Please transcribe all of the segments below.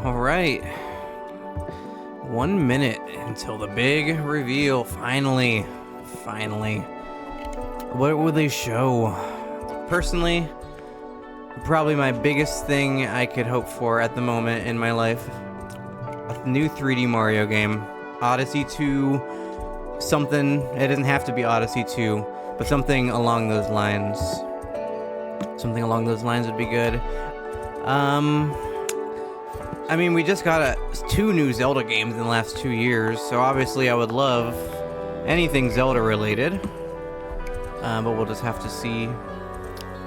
All right. 1 minute until the big reveal. Finally. What will they show? Personally, probably my biggest thing I could hope for at the moment in my life. A new 3D Mario game. Odyssey 2, something. It doesn't have to be Odyssey 2, but something along those lines. Something along those lines would be good. I mean, we just got 2 new Zelda games in the last 2 years, so obviously I would love anything Zelda related. But we'll just have to see.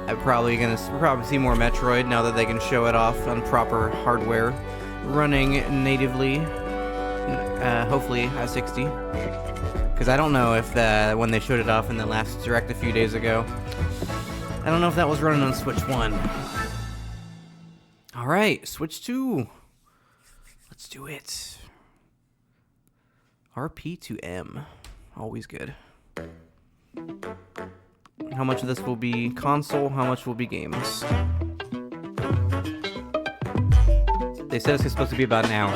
We'll probably see more Metroid now that they can show it off on proper hardware, running natively. Hopefully at 60. Because I don't know if when they showed it off in the last Direct a few days ago, I don't know if that was running on Switch 1. All right, Switch 2. Let's do it. RP to M. Always good. How much of this will be console? How much will be games? They said it's supposed to be about an hour.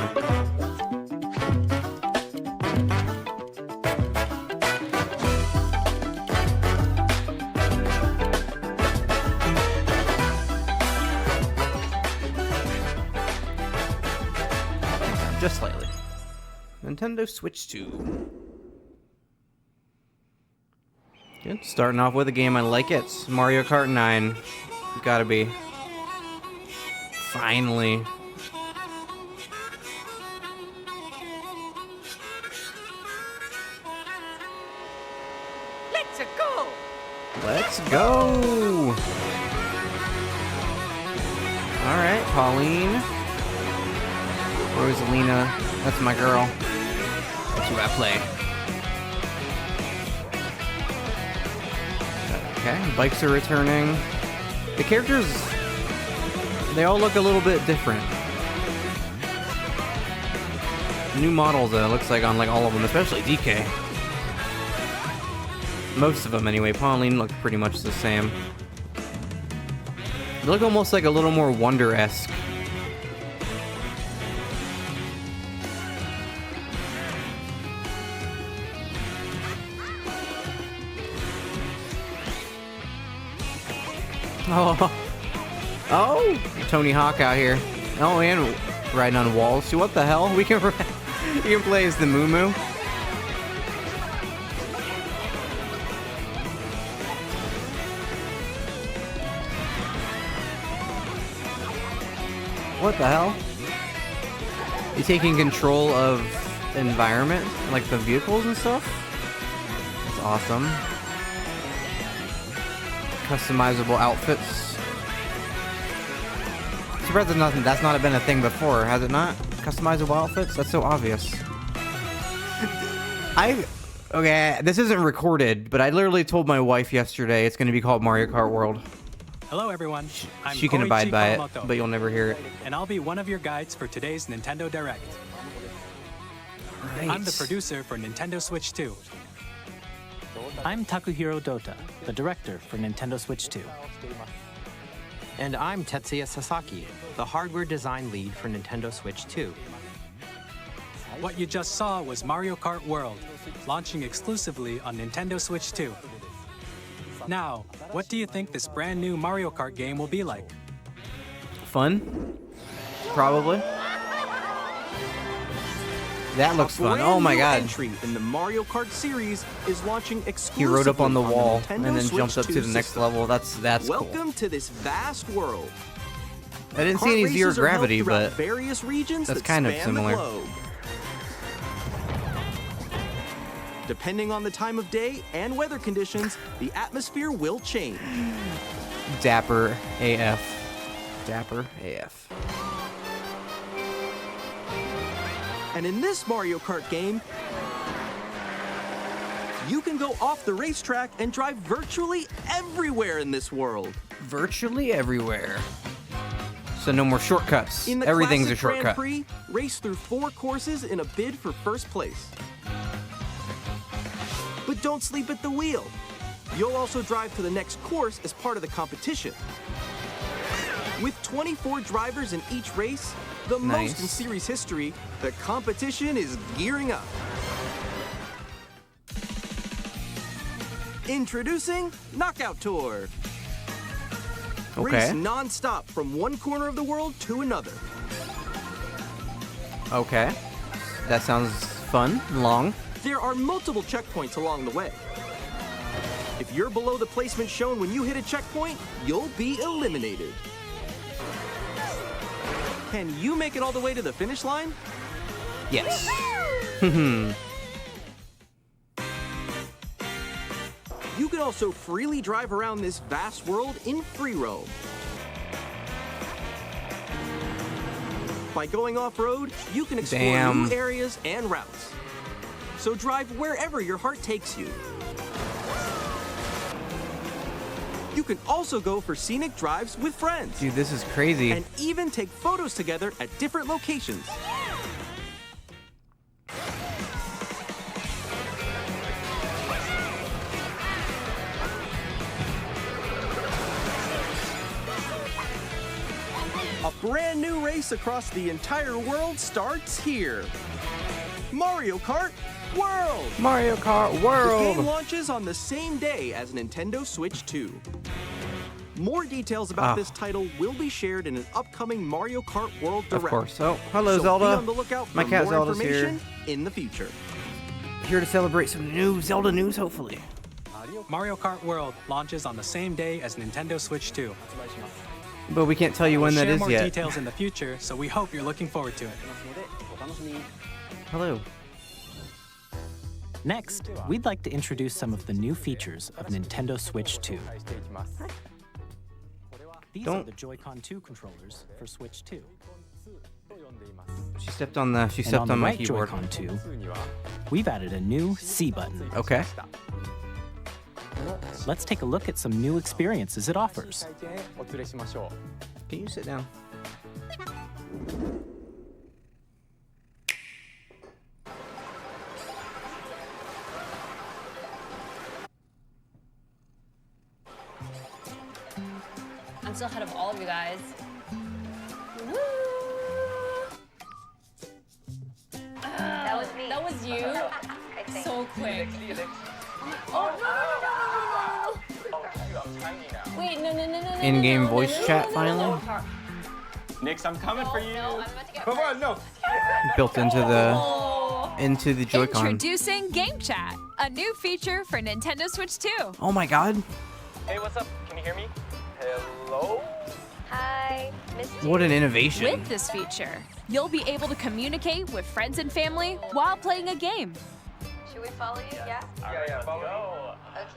Just slightly. Nintendo Switch 2. Good. Starting off with a game I like it. Mario Kart 9. Gotta be. Finally. Let's go! Let's go! Alright, Pauline. Rosalina. That's my girl. That's who I play. Okay, bikes are returning. The characters, they all look a little bit different. New models, it looks like, on like all of them, especially DK. Most of them, anyway. Pauline look pretty much the same. They look almost like a little more Wonder-esque. Oh, Tony Hawk out here. Oh, and riding on walls. See, what the hell? We can play as the Moo Moo. What the hell? You taking control of the environment, like the vehicles and stuff? That's awesome. Customizable outfits. Surprised that's not been a thing before, has it not? Customizable outfits? That's so obvious. Okay, this isn't recorded, but I literally told my wife yesterday it's going to be called Mario Kart World. Hello everyone, I'm She can abide by it, but you'll never hear it. And I'll be one of your guides for today's Nintendo Direct. Right. I'm the producer for Nintendo Switch 2. I'm Takuhiro Dota, the director for Nintendo Switch 2. And I'm Tetsuya Sasaki, the hardware design lead for Nintendo Switch 2. What you just saw was Mario Kart World, launching exclusively on Nintendo Switch 2. Now, what do you think this brand new Mario Kart game will be like? Fun? Probably. That looks fun. Oh my god. Entry in the Mario Kart series is launching exclusively. He rode up on the wall Nintendo and then Switch jumped up 2 to the next system. level. That's Welcome cool. to this vast world. I didn't see Kart any zero races are held gravity, throughout but various regions that's that kind of span the similar. globe. Depending on the time of day and weather conditions, the atmosphere will change. Dapper AF. Dapper AF. And in this Mario Kart game, you can go off the racetrack and drive virtually everywhere in this world. Virtually everywhere. So no more shortcuts. In the Everything's a classic shortcut. Grand Prix, race through 4 courses in a bid for first place. But don't sleep at the wheel. You'll also drive to the next course as part of the competition. With 24 drivers in each race, the most in series history, the competition is gearing up. Introducing Knockout Tour. Race non-stop from one corner of the world to another. Okay. That sounds fun, long. There are multiple checkpoints along the way. If you're below the placement shown when you hit a checkpoint, you'll be eliminated. Can you make it all the way to the finish line? Yes. You can also freely drive around this vast world in free roam. By going off-road, you can explore new areas and routes. So drive wherever your heart takes you. You can also go for scenic drives with friends. Dude, this is crazy. And even take photos together at different locations. A brand new race across the entire world starts here. Mario Kart World! Mario Kart The World! game launches on the same day as Nintendo Switch 2. More details about this title will be shared in an upcoming Mario Kart World Direct. Of course. Oh, hello, so Zelda. Be on the lookout for My cat more Zelda's here. information in the future. Here to celebrate some new Zelda news, hopefully. Mario Kart World launches on the same day as Nintendo Switch 2. But we can't tell you when that Share is more yet. details in the future, so we hope you're looking forward to it. Hello. Next, we'd like to introduce some of the new features of Nintendo Switch 2. These are the Joy-Con 2 controllers for Switch 2. She stepped on the. She And stepped on the on my right keyboard. Joy-Con 2, we've added a new C button. Okay. Let's take a look at some new experiences it offers. Can you sit down? I'm still ahead of all of you guys. Woo! That was me. That was you? I think. So quick. Oh, no. Wait, no. In-game voice chat finally. Nix, I'm coming for you. No, I'm about to get Come on, no. Built into the Joy-Con. Introducing Game Chat, a new feature for Nintendo Switch 2. Oh my God! Hey, what's up? Can you hear me? Hello? Hi, Miss What an innovation! With this feature, you'll be able to communicate with friends and family while playing a game. Should we follow you? Yeah? Yeah, follow me.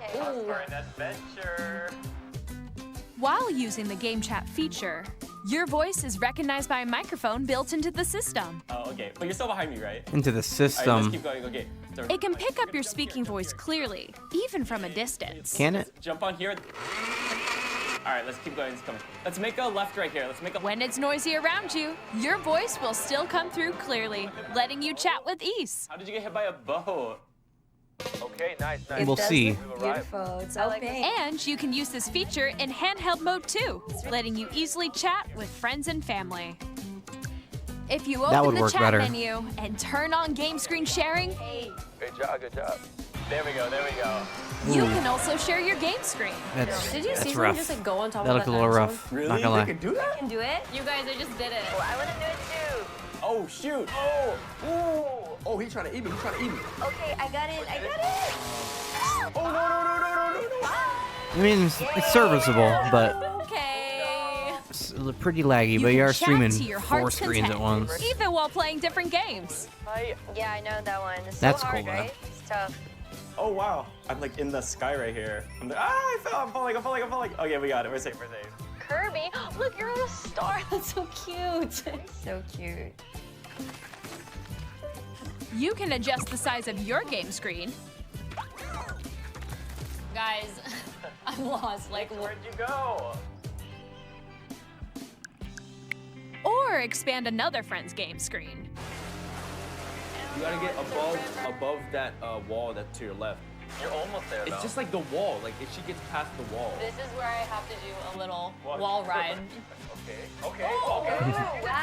Okay. For an adventure. While using the Game Chat feature, your voice is recognized by a microphone built into the system. Oh, okay. But you're still behind me, right? Into the Alright, system. let's keep going. Okay. It can pick up your speaking voice clearly, even from a distance. Can it? Jump on here. Alright, let's keep going. Let's make a left right here. Let's make a. When it's noisy around you, your voice will still come through clearly, letting you chat with ease. How did you get hit by a bow? Okay, nice. We'll see. Beautiful. It's so pink. And you can use this feature in handheld mode too, letting you easily chat with friends and family. If you That open would the work chat better. menu and turn on game screen sharing, Good job. There we go. you can also share your game screen. That's Did you see someone rough. just like go on top That of looked that a little next rough. one? Not gonna lie. do that? Can do it? You guys, I just did it. Oh, I want to do it too. Oh, shoot. Oh, he's trying to eat me. Okay, I got it. Oh, no. I mean, it's serviceable, but Okay. it's pretty laggy. But can you are chat streaming to your 4 heart's screens at content, once. even while playing different games. Yeah, I know that one. It's That's so hard, cool, though. right? It's tough. Oh, wow. I'm like in the sky right here. I fell. I'm falling. Okay, we got it. We're safe. Kirby, look, you're on a star. That's so cute. So cute. You can adjust the size of your game screen, Guys, I'm lost. Like, Where'd you go? or expand another friend's game screen. You gotta get above that wall that's to your left. You're almost there, It's just like the wall. Like if she gets past the wall. This is where I have to do a little wall ride. Okay.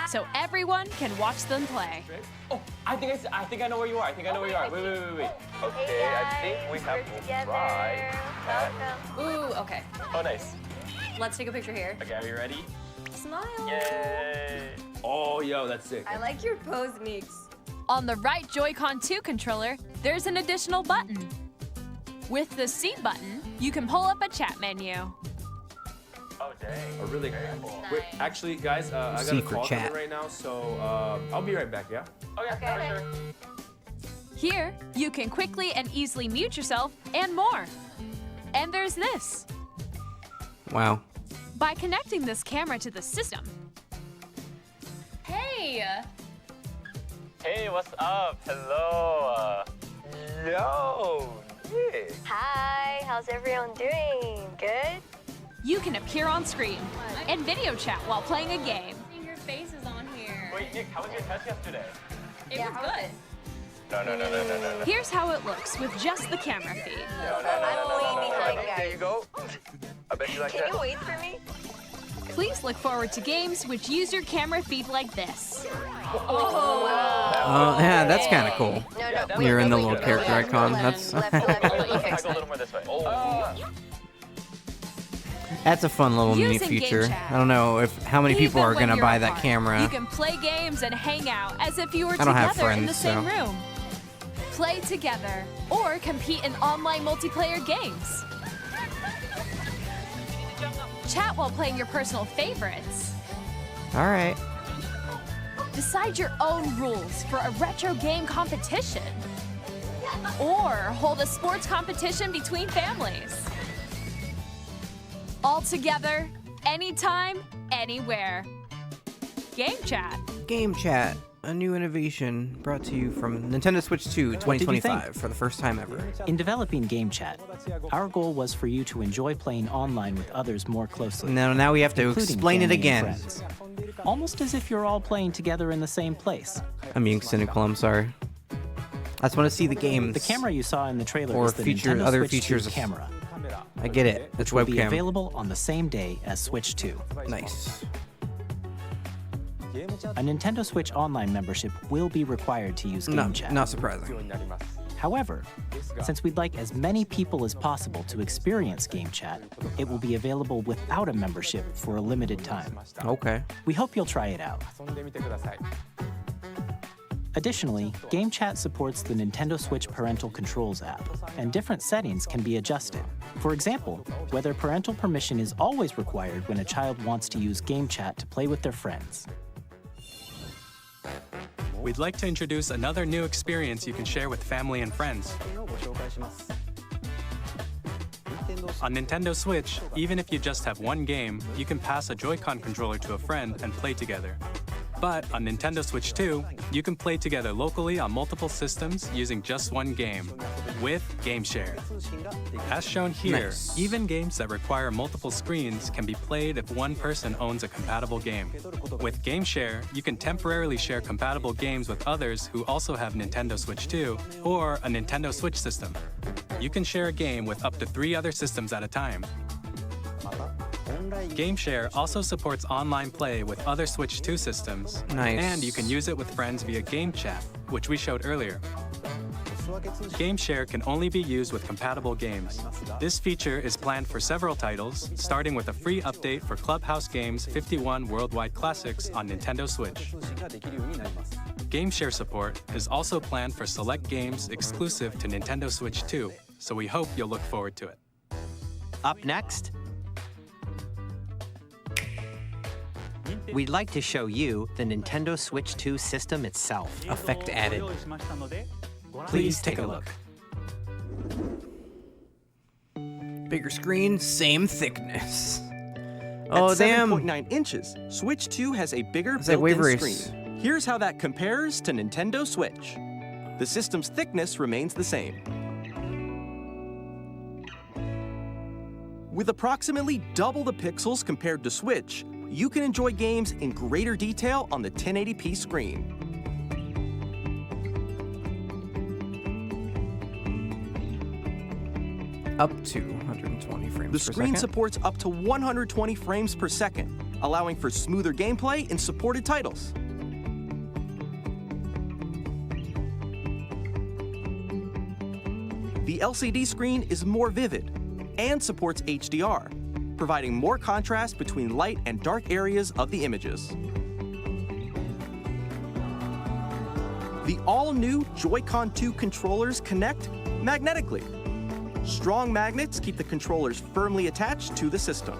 So everyone can watch them play. Oh, I think I know where you are. I think I know where you are. Wait. Okay, I think we have to try. Ooh, okay. Oh, nice. Let's take a picture here. Okay, are you ready? Smile. Yay! Oh, yo, that's sick. I like your pose, Meeks. On the right Joy-Con 2 controller, there's an additional button. With the C button, you can pull up a chat menu. Oh, dang. Oh, really? Wait, actually, guys, I got C a for call chat. coming right now, so I'll be right back, yeah? Okay, for sure. Here, you can quickly and easily mute yourself and more. And there's this. Wow. By connecting this camera to the system, Hey! Hey, what's up? Hello. Yo, Nick. Hi, how's everyone doing? Good? you can appear on screen and video chat while playing a game. Your face is on here. Wait, Nick, how was your test yesterday? It was good. No. Here's how it looks with just the camera feed. I'm way behind, There guys. you go. I bet you like Can that. you wait for me? Please look forward to games which use your camera feed like this. Yeah, that's kind of cool. No. You're in the wait, little wait, character left, icon. left, That's left, I'll let me fix go a it. little more this way. that's a fun little mini Using Game feature. Chat. I don't know if how many people Even are when gonna you're buy that apart, camera. You can play games and hang out as if you were I don't have together in the friends, same so. room. Play together or compete in online multiplayer games. Chat while playing your personal favorites. All right. Decide your own rules for a retro game competition. Or hold a sports competition between families. All together, anytime, anywhere. Game Chat. Game Chat, a new innovation brought to you from Nintendo Switch 2 What did you think? 2025 for the first time ever. In developing Game Chat, our goal was for you to enjoy playing online with others more closely. Now we have to including explain it family and again. friends. Almost as if you're all playing together in the same place. I'm being cynical, I'm sorry. I just want to see the games. The camera you saw in the trailer Or is the feature Nintendo other Switch 2 features. camera, I get it. It's which will be webcam. available on the same day as Switch 2. Nice. A Nintendo Switch Online membership will be required to use Game Chat. Not surprising. However, since we'd like as many people as possible to experience Game Chat, it will be available without a membership for a limited time. Okay. We hope you'll try it out. Additionally, Game Chat supports the Nintendo Switch Parental Controls app, and different settings can be adjusted. For example, whether parental permission is always required when a child wants to use Game Chat to play with their friends. We'd like to introduce another new experience you can share with family and friends. On Nintendo Switch, even if you just have one game, you can pass a Joy-Con controller to a friend and play together. But on Nintendo Switch 2, you can play together locally on multiple systems using just one game, with Game Share. As shown here, Nice. even games that require multiple screens can be played if one person owns a compatible game. With Game Share, you can temporarily share compatible games with others who also have Nintendo Switch 2 or a Nintendo Switch system. You can share a game with up to 3 other systems at a time. Game Share also supports online play with other Switch 2 systems. Nice. And you can use it with friends via Game Chat, which we showed earlier. Game Share can only be used with compatible games. This feature is planned for several titles, starting with a free update for Clubhouse Games 51 Worldwide Classics on Nintendo Switch. Game Share support is also planned for select games exclusive to Nintendo Switch 2, so we hope you'll look forward to it. Up next, we'd like to show you the Nintendo Switch 2 system itself. Effect added. Please take a look. Bigger screen, same thickness. Oh, At damn. 7.9 inches, Switch 2 has a bigger It's like Wave built-in Race. screen. Here's how that compares to Nintendo Switch. The system's thickness remains the same. With approximately double the pixels compared to Switch, you can enjoy games in greater detail on the 1080p screen. Up to 120 frames The per screen second. supports up to 120 frames per second, allowing for smoother gameplay in supported titles. The LCD screen is more vivid and supports HDR, providing more contrast between light and dark areas of the images. The all-new Joy-Con 2 controllers connect magnetically. Strong magnets keep the controllers firmly attached to the system.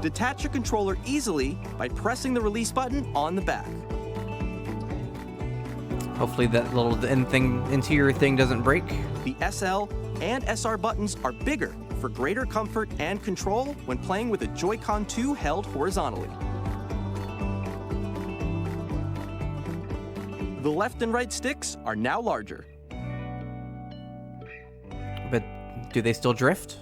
Detach your controller easily by pressing the release button on the back. Hopefully that little interior thing doesn't break. The SL and SR buttons are bigger for greater comfort and control when playing with a Joy-Con 2 held horizontally. The left and right sticks are now larger. But do they still drift?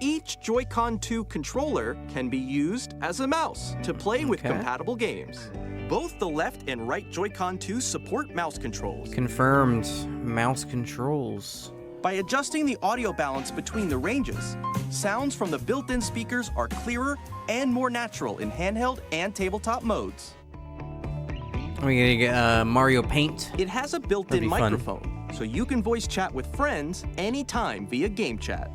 Each Joy-Con 2 controller can be used as a mouse to play with compatible games. Both the left and right Joy-Con 2 support mouse controls. Confirmed. Mouse controls. By adjusting the audio balance between the ranges, sounds from the built-in speakers are clearer and more natural in handheld and tabletop modes. Are we gonna get Mario Paint? It has a built-in microphone, so you can voice chat with friends anytime via game chat.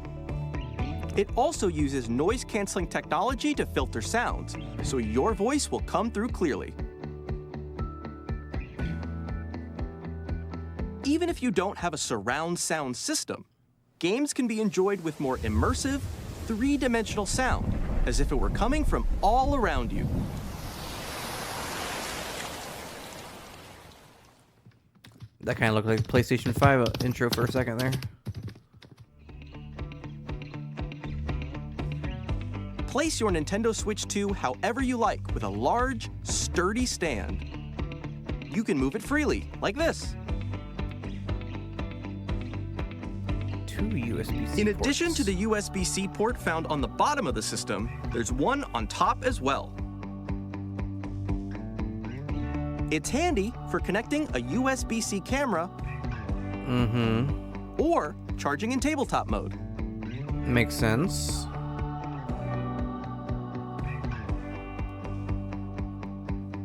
It also uses noise-canceling technology to filter sounds, so your voice will come through clearly. Even if you don't have a surround sound system, games can be enjoyed with more immersive, three-dimensional sound, as if it were coming from all around you. That kind of looked like PlayStation 5 intro for a second there. Place your Nintendo Switch 2 however you like with a large, sturdy stand. You can move it freely, like this. Two USB-C In addition to the USB-C port found on the bottom of the system, there's one on top as well. It's handy for connecting a USB-C camera or charging in tabletop mode. Makes sense.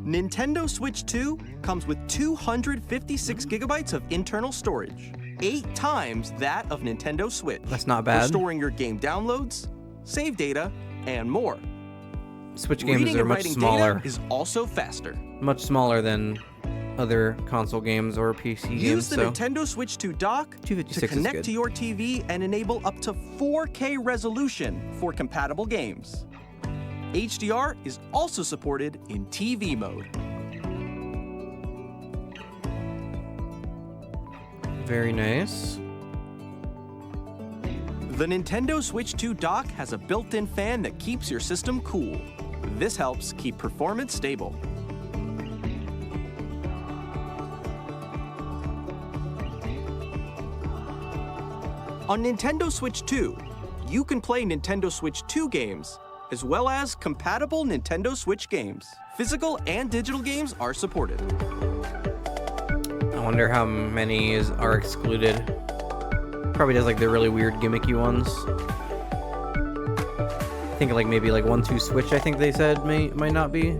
Nintendo Switch 2 comes with 256 gigabytes of internal storage, 8 times that of Nintendo Switch. That's not bad. For storing your game downloads, save data, and more. Switch games Reading are and much writing smaller. data is also faster. Much smaller than other console games or PC games. Use the Nintendo Switch 2 dock to 256 is connect good. to your TV and enable up to 4K resolution for compatible games. HDR is also supported in TV mode. Very nice. The Nintendo Switch 2 dock has a built-in fan that keeps your system cool. This helps keep performance stable. On Nintendo Switch 2, you can play Nintendo Switch 2 games, as well as compatible Nintendo Switch games. Physical and digital games are supported. I wonder how many are excluded. Probably does like the really weird gimmicky ones. I think like maybe like 1-2 Switch, I think they said might not be.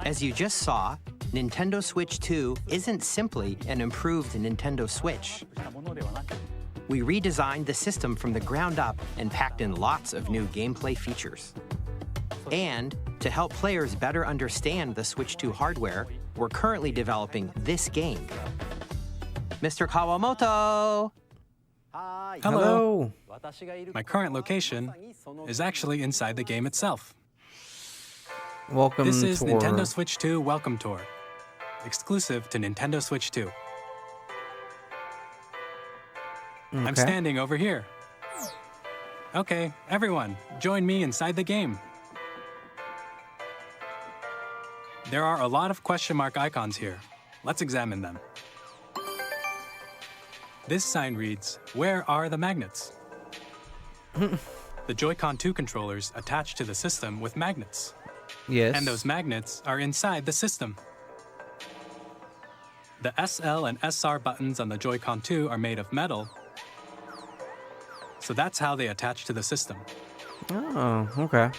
As you just saw, Nintendo Switch 2 isn't simply an improved Nintendo Switch. We redesigned the system from the ground up and packed in lots of new gameplay features. And to help players better understand the Switch 2 hardware, we're currently developing this game. Mr. Kawamoto! Hello. My current location is actually inside the game itself. Welcome This is tour. Nintendo Switch 2 Welcome Tour, exclusive to Nintendo Switch 2. I'm Okay. standing over here. Okay, everyone, join me inside the game. There are a lot of question mark icons here. Let's examine them. This sign reads, "Where are the magnets?" The Joy-Con 2 controllers attach to the system with magnets. Yes. And those magnets are inside the system. The SL and SR buttons on the Joy-Con 2 are made of metal, so that's how they attach to the system. Oh, okay.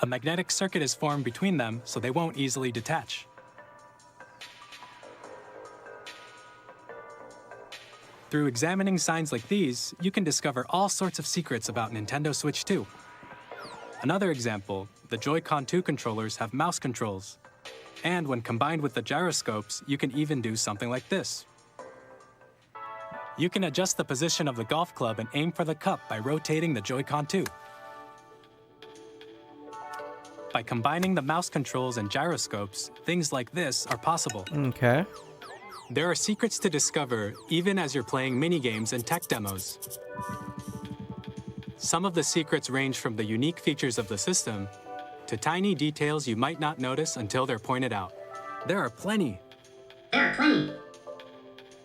A magnetic circuit is formed between them, so they won't easily detach. Through examining signs like these, you can discover all sorts of secrets about Nintendo Switch 2. Another example, the Joy-Con 2 controllers have mouse controls. And when combined with the gyroscopes, you can even do something like this. You can adjust the position of the golf club and aim for the cup by rotating the Joy-Con 2. By combining the mouse controls and gyroscopes, things like this are possible. Okay. There are secrets to discover even as you're playing minigames and tech demos. Some of the secrets range from the unique features of the system to tiny details you might not notice until they're pointed out. There are plenty.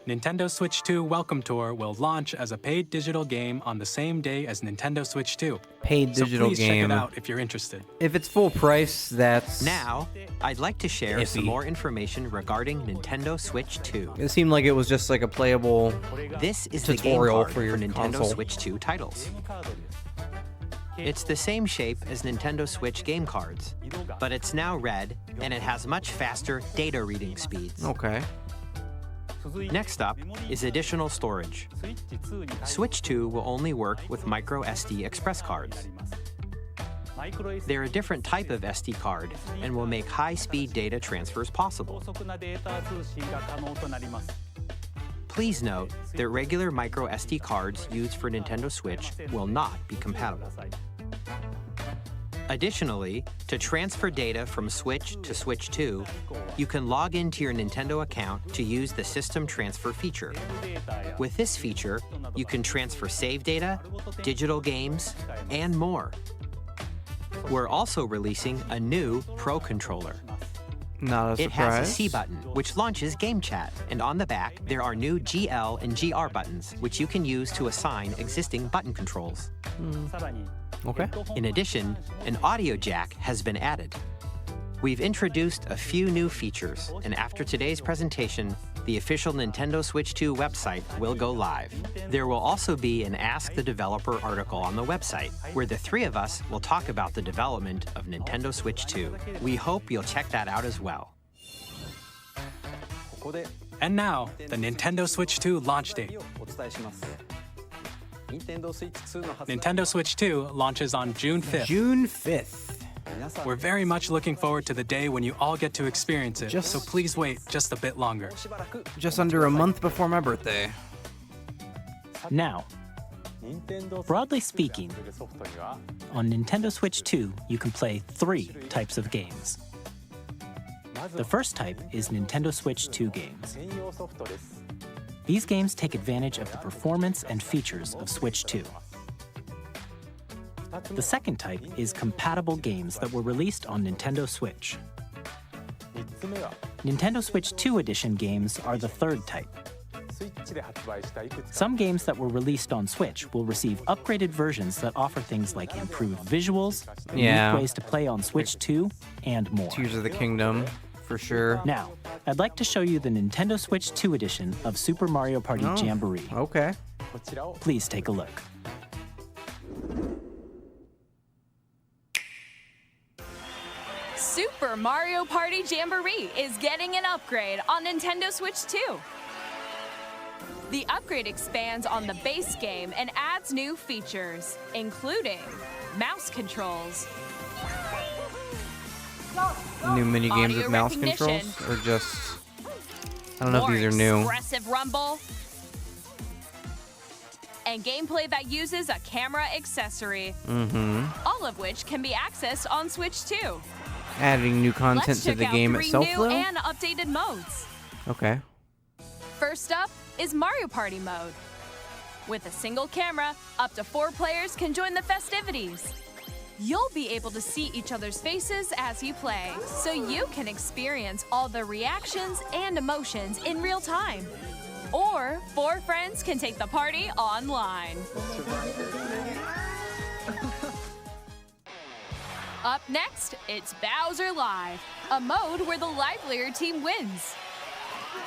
Nintendo Switch 2 Welcome Tour will launch as a paid digital game on the same day as Nintendo Switch 2. Paid digital so please game. check it out if you're interested. If it's full price, that's... Now, I'd like to share some iffy. more information regarding Nintendo Switch 2. It seemed like it was just like a playable This is the game tutorial card for your Nintendo console. Switch 2 titles. It's the same shape as Nintendo Switch game cards, but it's now red and it has much faster data reading speeds. Okay. Next up is additional storage. Switch 2 will only work with micro SD express cards. They're a different type of SD card and will make high-speed data transfers possible. Please note that regular micro SD cards used for Nintendo Switch will not be compatible. Additionally, to transfer data from Switch to Switch 2, you can log into your Nintendo account to use the System Transfer feature. With this feature, you can transfer save data, digital games, and more. We're also releasing a new Pro Controller. Not a It surprise. has a C button, which launches Game Chat, and on the back, there are new GL and GR buttons, which you can use to assign existing button controls. Okay. In addition, an audio jack has been added. We've introduced a few new features, and after today's presentation, the official Nintendo Switch 2 website will go live. There will also be an Ask the Developer article on the website, where the three of us will talk about the development of Nintendo Switch 2. We hope you'll check that out as well. And now, the Nintendo Switch 2 launch date. Nintendo Switch 2 launches on June 5th. June 5th. We're very much looking forward to the day when you all get to experience it, so please wait just a bit longer. Just under a month before my birthday. Now, broadly speaking, on Nintendo Switch 2, you can play 3 types of games. The first type is Nintendo Switch 2 games. These games take advantage of the performance and features of Switch 2. The second type is compatible games that were released on Nintendo Switch. Nintendo Switch 2 Edition games are the third type. Some games that were released on Switch will receive upgraded versions that offer things like improved visuals, Yeah. unique ways to play on Switch 2, and more. Tears of the Kingdom, for sure. Now, I'd like to show you the Nintendo Switch 2 Edition of Super Mario Party Oh, Jamboree. Okay. Please take a look. Super Mario Party Jamboree is getting an upgrade on Nintendo Switch 2. The upgrade expands on the base game and adds new features, including mouse controls, New mini games with Audio mouse recognition. controls, or just I don't know if more these are new. expressive rumble, and gameplay that uses a camera accessory, all of which can be accessed on Switch 2. Adding new content Let's to check the out game 3 itself, new though. and updated modes. Okay. First up is Mario Party mode. With a single camera, up to 4 players can join the festivities. You'll be able to see each other's faces as you play, so you can experience all the reactions and emotions in real time. Or 4 friends can take the party online. Up next, it's Bowser Live, a mode where the livelier team wins.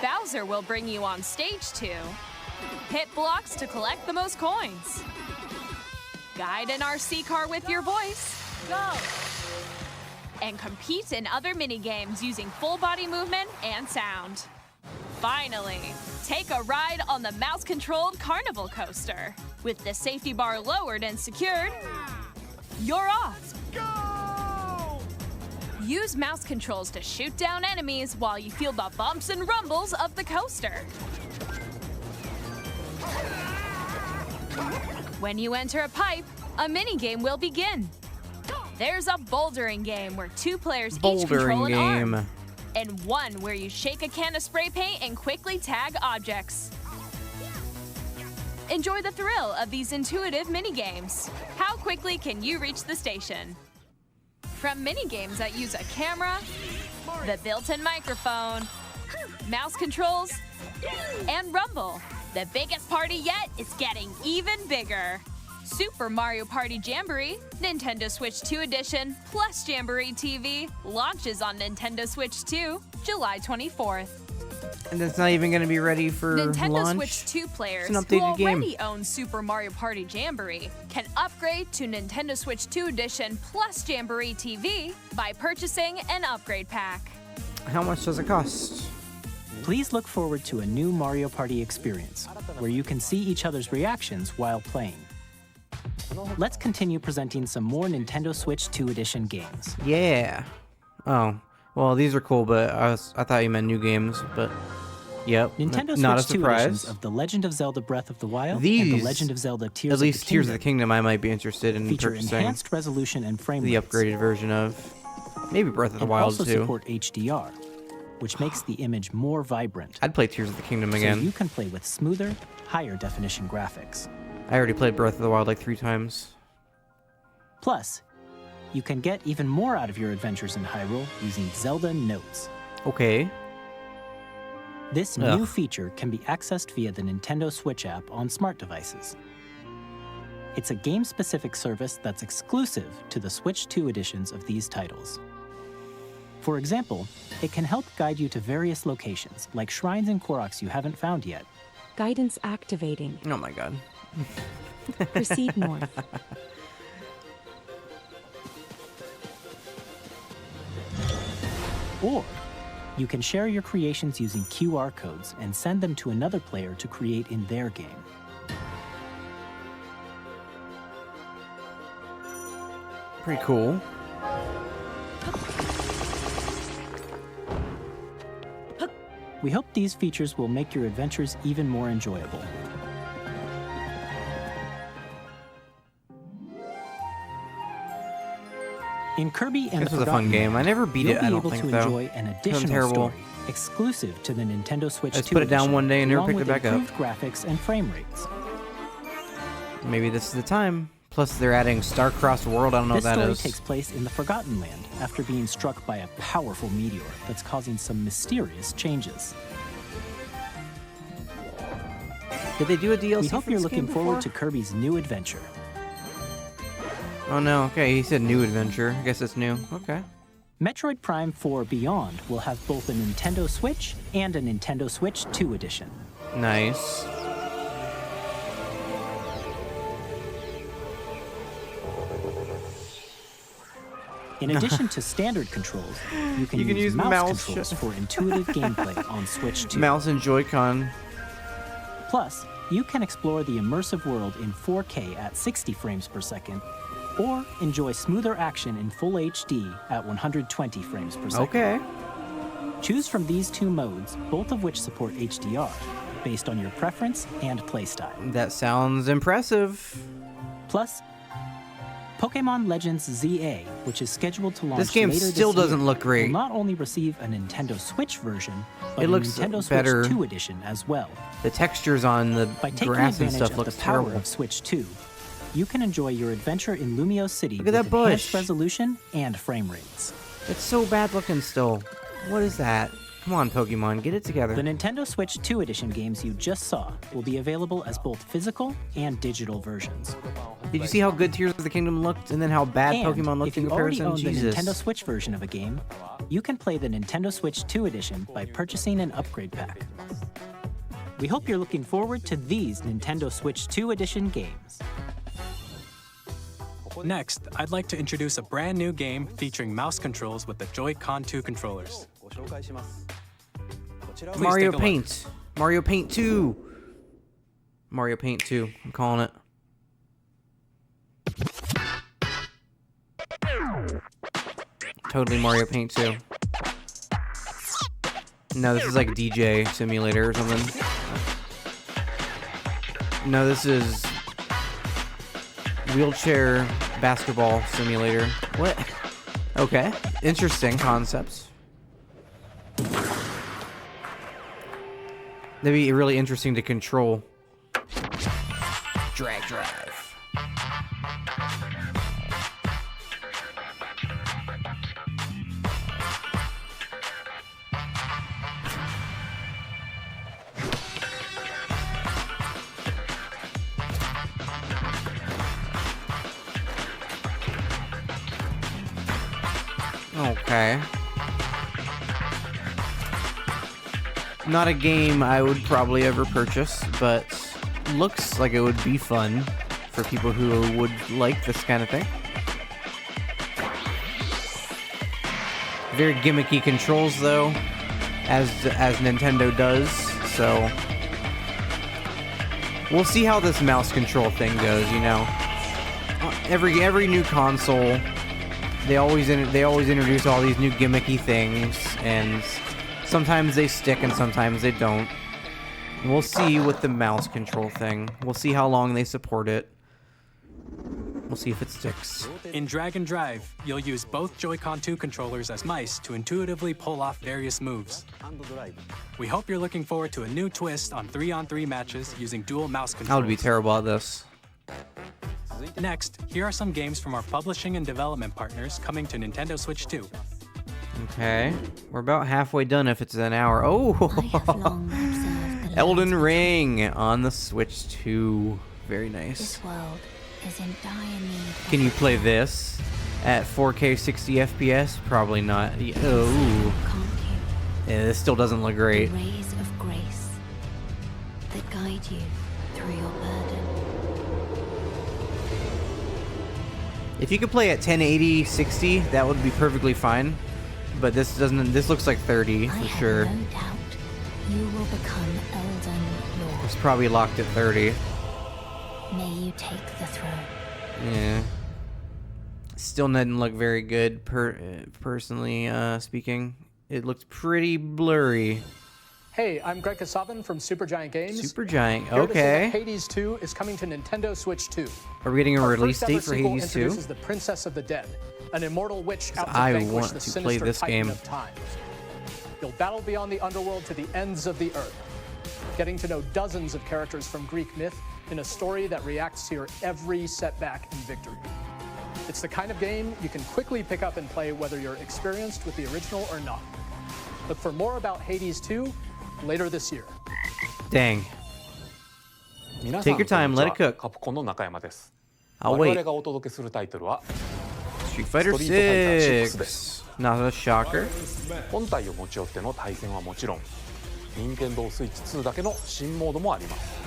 Bowser will bring you on stage 2. Hit blocks to collect the most coins. Guide an RC car with your voice. Go! And compete in other mini-games using full body movement and sound. Finally, take a ride on the mouse-controlled carnival coaster. With the safety bar lowered and secured, you're off. Go! Use mouse controls to shoot down enemies while you feel the bumps and rumbles of the coaster. When you enter a pipe, a mini-game will begin. There's a bouldering game where 2 players each control an arm. And one where you shake a can of spray paint and quickly tag objects. Enjoy the thrill of these intuitive mini-games. How quickly can you reach the station? From mini-games that use a camera, the built-in microphone, mouse controls, and rumble, the biggest party yet is getting even bigger. Super Mario Party Jamboree, Nintendo Switch 2 Edition, plus Jamboree TV launches on Nintendo Switch 2, July 24th. And it's not even going to be ready for Nintendo launch. Switch 2 players It's an who updated already game. own Super Mario Party Jamboree can upgrade to Nintendo Switch 2 Edition plus Jamboree TV by purchasing an upgrade pack. How much does it cost? Please look forward to a new Mario Party experience, where you can see each other's reactions while playing. Let's continue presenting some more Nintendo Switch 2 Edition games. Yeah. Oh, well, these are cool, but I thought you meant new games, but yep. Nintendo not a Switch 2 surprise. editions of The Legend of Zelda Breath of the Wild and These, The Legend of Zelda Tears at of the least Tears of Kingdom the Kingdom, I might be interested in feature purchasing. enhanced resolution and frame The rates. upgraded version of maybe Breath of the And Wild also too. support HDR, which makes the image more vibrant. I'd play Tears of the Kingdom again. So you can play with smoother, higher definition graphics. I already played Breath of the Wild like 3 times. Plus, you can get even more out of your adventures in Hyrule using Zelda Notes. Okay. This new feature can be accessed via the Nintendo Switch app on smart devices. It's a game-specific service that's exclusive to the Switch 2 editions of these titles. For example, it can help guide you to various locations, like shrines and Koroks you haven't found yet. Guidance activating. Oh my god. Proceed north. Or you can share your creations using QR codes and send them to another player to create in their game. Pretty cool. We hope these features will make your adventures even more enjoyable. In Kirby and This the was a fun Forgotten game. I never beat you'll it, I be don't able think, to though. enjoy an additional terrible. story exclusive to the Nintendo Switch 2 I just put it down edition, one day and never along picked with it back up. improved graphics and frame rates. Maybe this is the time. Plus, they're adding Star-Crossed World. I don't know This what that story is. takes place in the Forgotten Land after being struck by a powerful meteor that's causing some mysterious changes. Did they do a DLC We hope for you're this looking game forward before? to Kirby's new adventure. Oh no, okay, he said new adventure. I guess it's new. Okay. Metroid Prime 4 Beyond will have both a Nintendo Switch and a Nintendo Switch 2 edition. Nice. In addition to standard controls, you can use mouse controls for intuitive gameplay on Switch 2. Mouse and Joy-Con. Plus, you can explore the immersive world in 4K at 60 frames per second, or enjoy smoother action in full HD at 120 frames per second. Okay. Choose from these 2 modes, both of which support HDR, based on your preference and playstyle. That sounds impressive. Plus, Pokémon Legends ZA, which is scheduled to launch This game later still this doesn't year, look great. will not only receive a Nintendo Switch version, but It a looks Nintendo better. Switch 2 edition as well. The textures on the By taking grass and advantage stuff of looks the power terrible. of Switch 2, you can enjoy your adventure in Lumio City Look at with that bush. enhanced resolution and frame rates. It's so bad looking still. What is that? Come on, Pokemon, get it together. The Nintendo Switch 2 edition games you just saw will be available as both physical and digital versions. Did you see how good Tears of the Kingdom looked, and then how bad And Pokemon looked if in you already comparison? own Jesus. the Nintendo Switch version of a game, you can play the Nintendo Switch 2 edition by purchasing an upgrade pack. We hope you're looking forward to these Nintendo Switch 2 edition games. Next, I'd like to introduce a brand new game featuring mouse controls with the Joy-Con 2 controllers. Please Mario take a look. Paint. Mario Paint 2. Mario Paint 2. I'm calling it. Totally Mario Paint 2. No, this is like a DJ simulator or something. No, this is wheelchair basketball simulator. What? Okay. Interesting concepts. That'd be really interesting to control. Drag drive. Okay. Not a game I would probably ever purchase, but looks like it would be fun for people who would like this kind of thing. Very gimmicky controls though, as Nintendo does, so we'll see how this mouse control thing goes, you know. Every new console, they always introduce all these new gimmicky things, and sometimes they stick and sometimes they don't. We'll see with the mouse control thing. We'll see how long they support it. We'll see if it sticks. In Drag and Drive, you'll use both Joy-Con 2 controllers as mice to intuitively pull off various moves. We hope you're looking forward to a new twist on 3-on-3 matches using dual mouse controls. I would be terrible at this. Next, here are some games from our publishing and development partners coming to Nintendo Switch 2. Okay, we're about halfway done if it's an hour. Oh, Elden Ring on the Switch 2. Very nice. This world is in dire need. Can you play this at 4K 60 FPS? Probably not. Oh, yeah, this still doesn't look great. The rays of grace that guide you through your burden. If you could play at 1080 60, that would be perfectly fine. But this doesn't. This looks like 30 for sure. No doubt you will become Elden Lord. It's probably locked at 30. May you take the throne. Yeah. Still didn't look very good. Personally speaking, it looked pretty blurry. Hey, I'm Greg Kasavin from Supergiant Games. Supergiant, Here to say that okay. Hades 2 is coming to Nintendo Switch 2. Are we getting a Our release first ever date for sequel Hades 2? introduces the Princess of the Dead, an immortal witch out to I vanquish want the to sinister play this Titan game. of time. You'll battle beyond the underworld to the ends of the earth, getting to know dozens of characters from Greek myth in a story that reacts to your every setback and victory. It's the kind of game you can quickly pick up and play whether you're experienced with the original or not. Look for more about Hades 2 later this year. Dang. Take your time, let it cook. カプコンの中山です。 I'll 我 wait. 々がお届けするタイトルは Street Fighter ストリートファイター6で 6. す。 Not a shocker. 本体を持ち寄っての対戦はもちろん、任天堂スイッチ2だけの新モードもあります。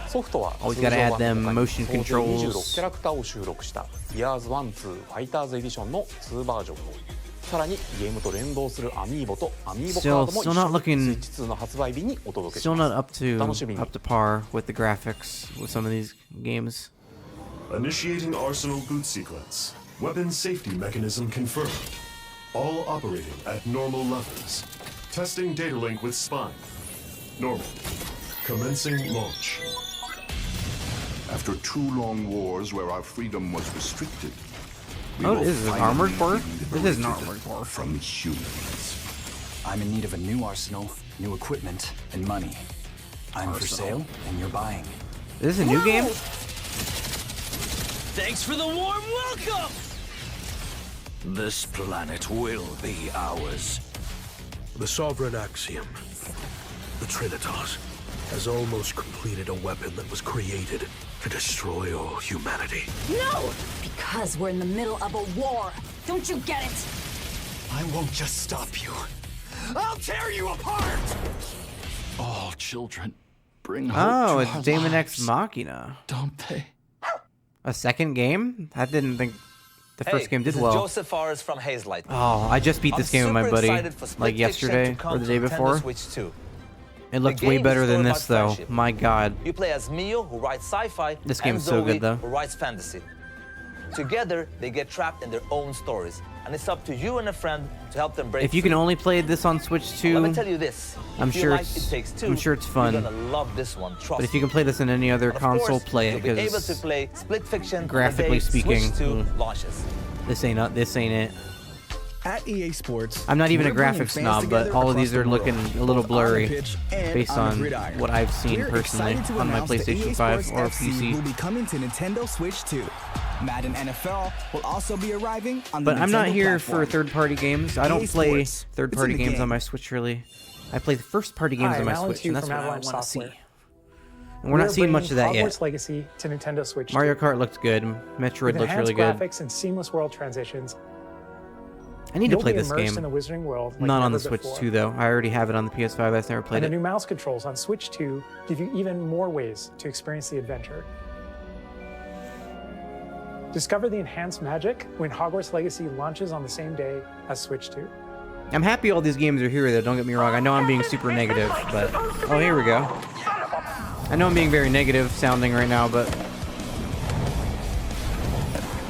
ソフトは Always 通常 gotta add 版 them の他に motion 総勢 controls. 26キャラクターを収録した「Years 1-2 Fighters Edition」の2バージョンを、さらにゲームと連動するアミーボとアミーボカードも一 Still not 緒に looking- スイッチ2の発売日にお届けし Still ます。 not up to お楽しみに。 up to par with the graphics with some of these games. Initiating Arsenal boot sequence. Weapon safety mechanism confirmed. All operating at normal levels. Testing data link with spine. Normal. Commencing launch. After 2 long wars where our freedom was restricted, we Oh, will this is an finally armored be core? This is an liberated armored core. from humans. I'm in need of a new arsenal, new equipment, and money. I'm for sale, and you're buying. Is this a new game? Thanks for the warm welcome! This planet will be ours. The sovereign axiom. The Trinitas. has almost completed a weapon that was created to destroy all humanity. No! Because we're in the middle of a war. Don't you get it? I won't just stop you. I'll tear you apart! All children bring hope Oh, to it's our Daemon X lives, Machina. don't they? A second game? I didn't think the first game did this well. is Joseph Forrest from Hazelight. Oh, I just beat this game with my buddy like yesterday or the day before. It looked way better than this though. My god. You play as Mio, who writes sci-fi, This and game's so Zoe, good though. who writes fantasy. Together, they get trapped in their own stories, and it's up to you and a friend to help them break If you can free. only play this on Switch 2, Let me tell you this. I'm if you sure like it's It Takes Two, I'm sure it's fun. You're gonna love this one. Trust But if you can play this in any other And of console, course, play it you'll be able to because play Split Fiction on the graphically day speaking, Switch 2 launches. this ain't it. At EA Sports, I'm not even a we're bringing graphics fans snob, but together all of across these are the world, looking a little both on the blurry pitch and based on the on gridiron. what I've seen We're personally excited to on my announce that PlayStation EA 5 Sports or FC PC. will be coming to Nintendo Switch 2. Madden NFL will also be arriving on the But I'm not Nintendo here platform. for third-party games. I don't EA play Sports, third-party it's in the games game. on my Switch really. I play the first-party games Hi, on my I'm Alan Switch, Q and that's from what I Avalanche want to see. Software. And we're not seeing much of that yet. Hogwarts Legacy to Nintendo Switch. Mario Kart looked good. Metroid With looks really enhanced good. graphics and seamless world transitions. I need to You'll play be this immersed game. in the Wizarding World like Not on never the Switch before. 2 though. I already have it on the PS5. I've never played And the it. new mouse controls on Switch 2 give you even more ways to experience the adventure. Discover the enhanced magic when Hogwarts Legacy launches on the same day as Switch 2. I'm happy all these games are here though, don't get me wrong. I know I'm being super negative, but... Oh, here we go. I know I'm being very negative sounding right now, but...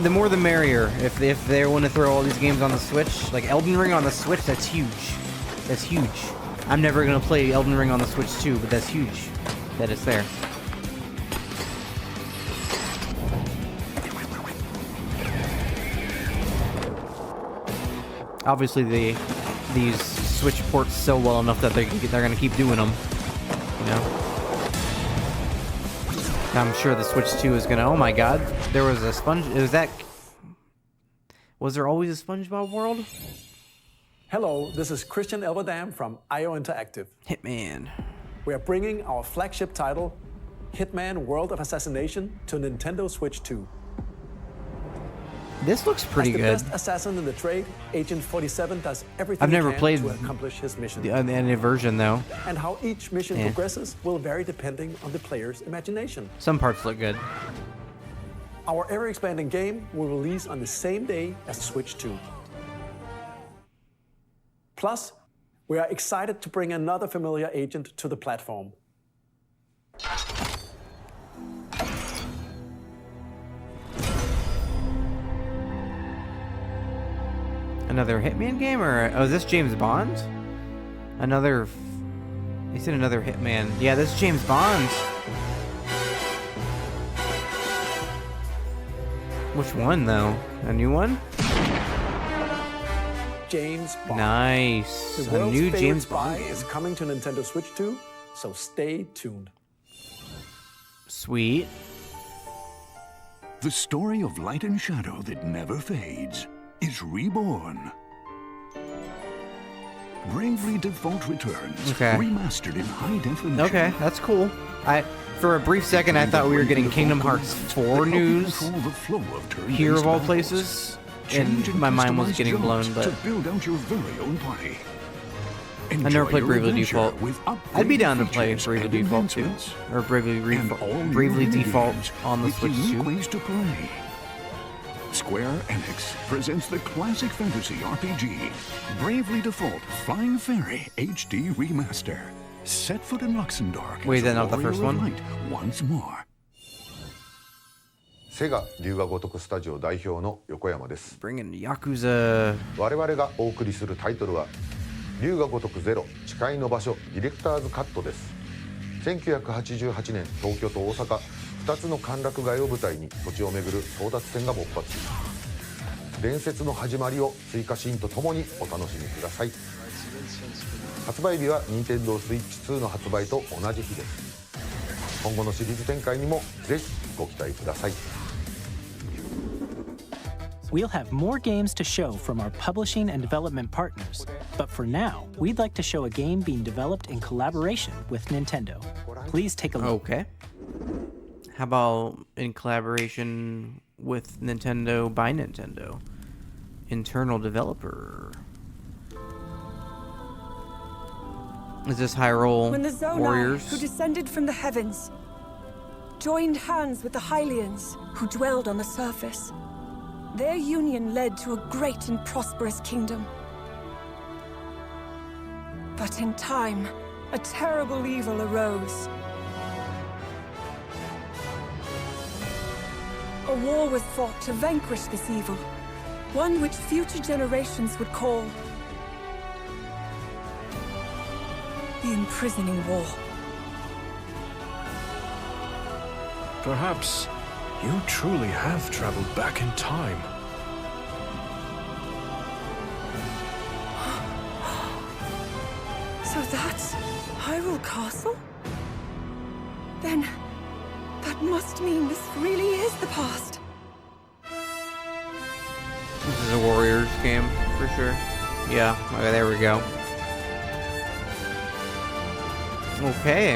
The more the merrier. If they want to throw all these games on the Switch, like Elden Ring on the Switch, that's huge. That's huge. I'm never going to play Elden Ring on the Switch 2, but that's huge that it's there. Obviously, these Switch ports sell well enough that they're going to keep doing them. You know? I'm sure the Switch 2 is going to... Oh my god. There was a sponge... Was there always a SpongeBob world? Hello, this is Christian Elverdam from IO Interactive. Hitman. We are bringing our flagship title, Hitman World of Assassination, to Nintendo Switch 2. This looks pretty As the good. best assassin in the trade, Agent 47 does everything I've he never can played to accomplish his mission. any version though. And how each mission Yeah. progresses will vary depending on the player's imagination. Some parts look good. Our ever-expanding game will release on the same day as Switch 2. Plus, we are excited to bring another familiar agent to the platform. Another Hitman game, or oh, is this James Bond? Another. He said another Hitman. Yeah, this is James Bond. Which one though? A new one? James Bond. Nice. The A world's new favorite James spy Bond. is coming to Nintendo Switch 2, so stay tuned. Sweet. The story of light and shadow that never fades is reborn. Bravely Default returns, Okay. remastered in high definition. Okay, that's cool. For a brief second, I thought we were getting Kingdom Hearts 4 news here of all places, and my mind was getting blown. But to build out your very own party. I never played Enjoy your Bravely adventure Default. with I'd be upgraded down to play features Bravely and Default too, advancements. or Bravely All new Default games on the with Switch unique 2. ways to play. Square Enix presents the classic fantasy RPG, Bravely Default Flying Fairy HD Remaster. Set foot in Luxembourg. Wait, is as that not the warrior first of one? light once more. セガ龍が如くスタジオ代表の横山です。Bringing Yakuza. 我々がお送りするタイトルは龍が如くゼロ誓いの場所ディレクターズカットです。1988年東京と大阪2つの歓楽街を舞台に土地を巡る争奪戦が勃発。伝説の始まりを追加シーンとともにお楽しみください。発売日は Nintendo Switch 2の発売と同じ日です。今後のシリーズ展開にもぜひご期待ください。We'll have more games to show from our publishing and development partners, but for now, we'd like to show a game being developed in collaboration with Nintendo. Please take a look. Okay. How about in collaboration with Nintendo by Nintendo? Internal developer. Is this Hyrule When the Zonai, Warriors? who descended from the heavens, joined hands with the Hylians, who dwelled on the surface, their union led to a great and prosperous kingdom. But in time, a terrible evil arose. A war was fought to vanquish this evil, one which future generations would call the Imprisoning War. Perhaps you truly have traveled back in time. So that's Hyrule Castle? Then that must mean this really is the past. This is a Warriors game, for sure. Yeah, okay, there we go. Okay.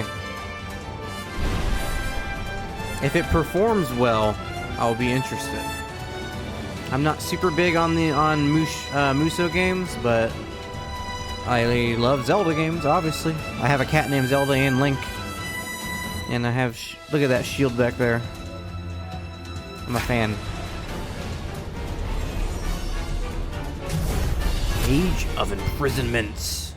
If it performs well, I'll be interested. I'm not super big on Muso games, but I love Zelda games, obviously. I have a cat named Zelda and Link. And I have... look at that shield back there. I'm a fan. Age of Imprisonment.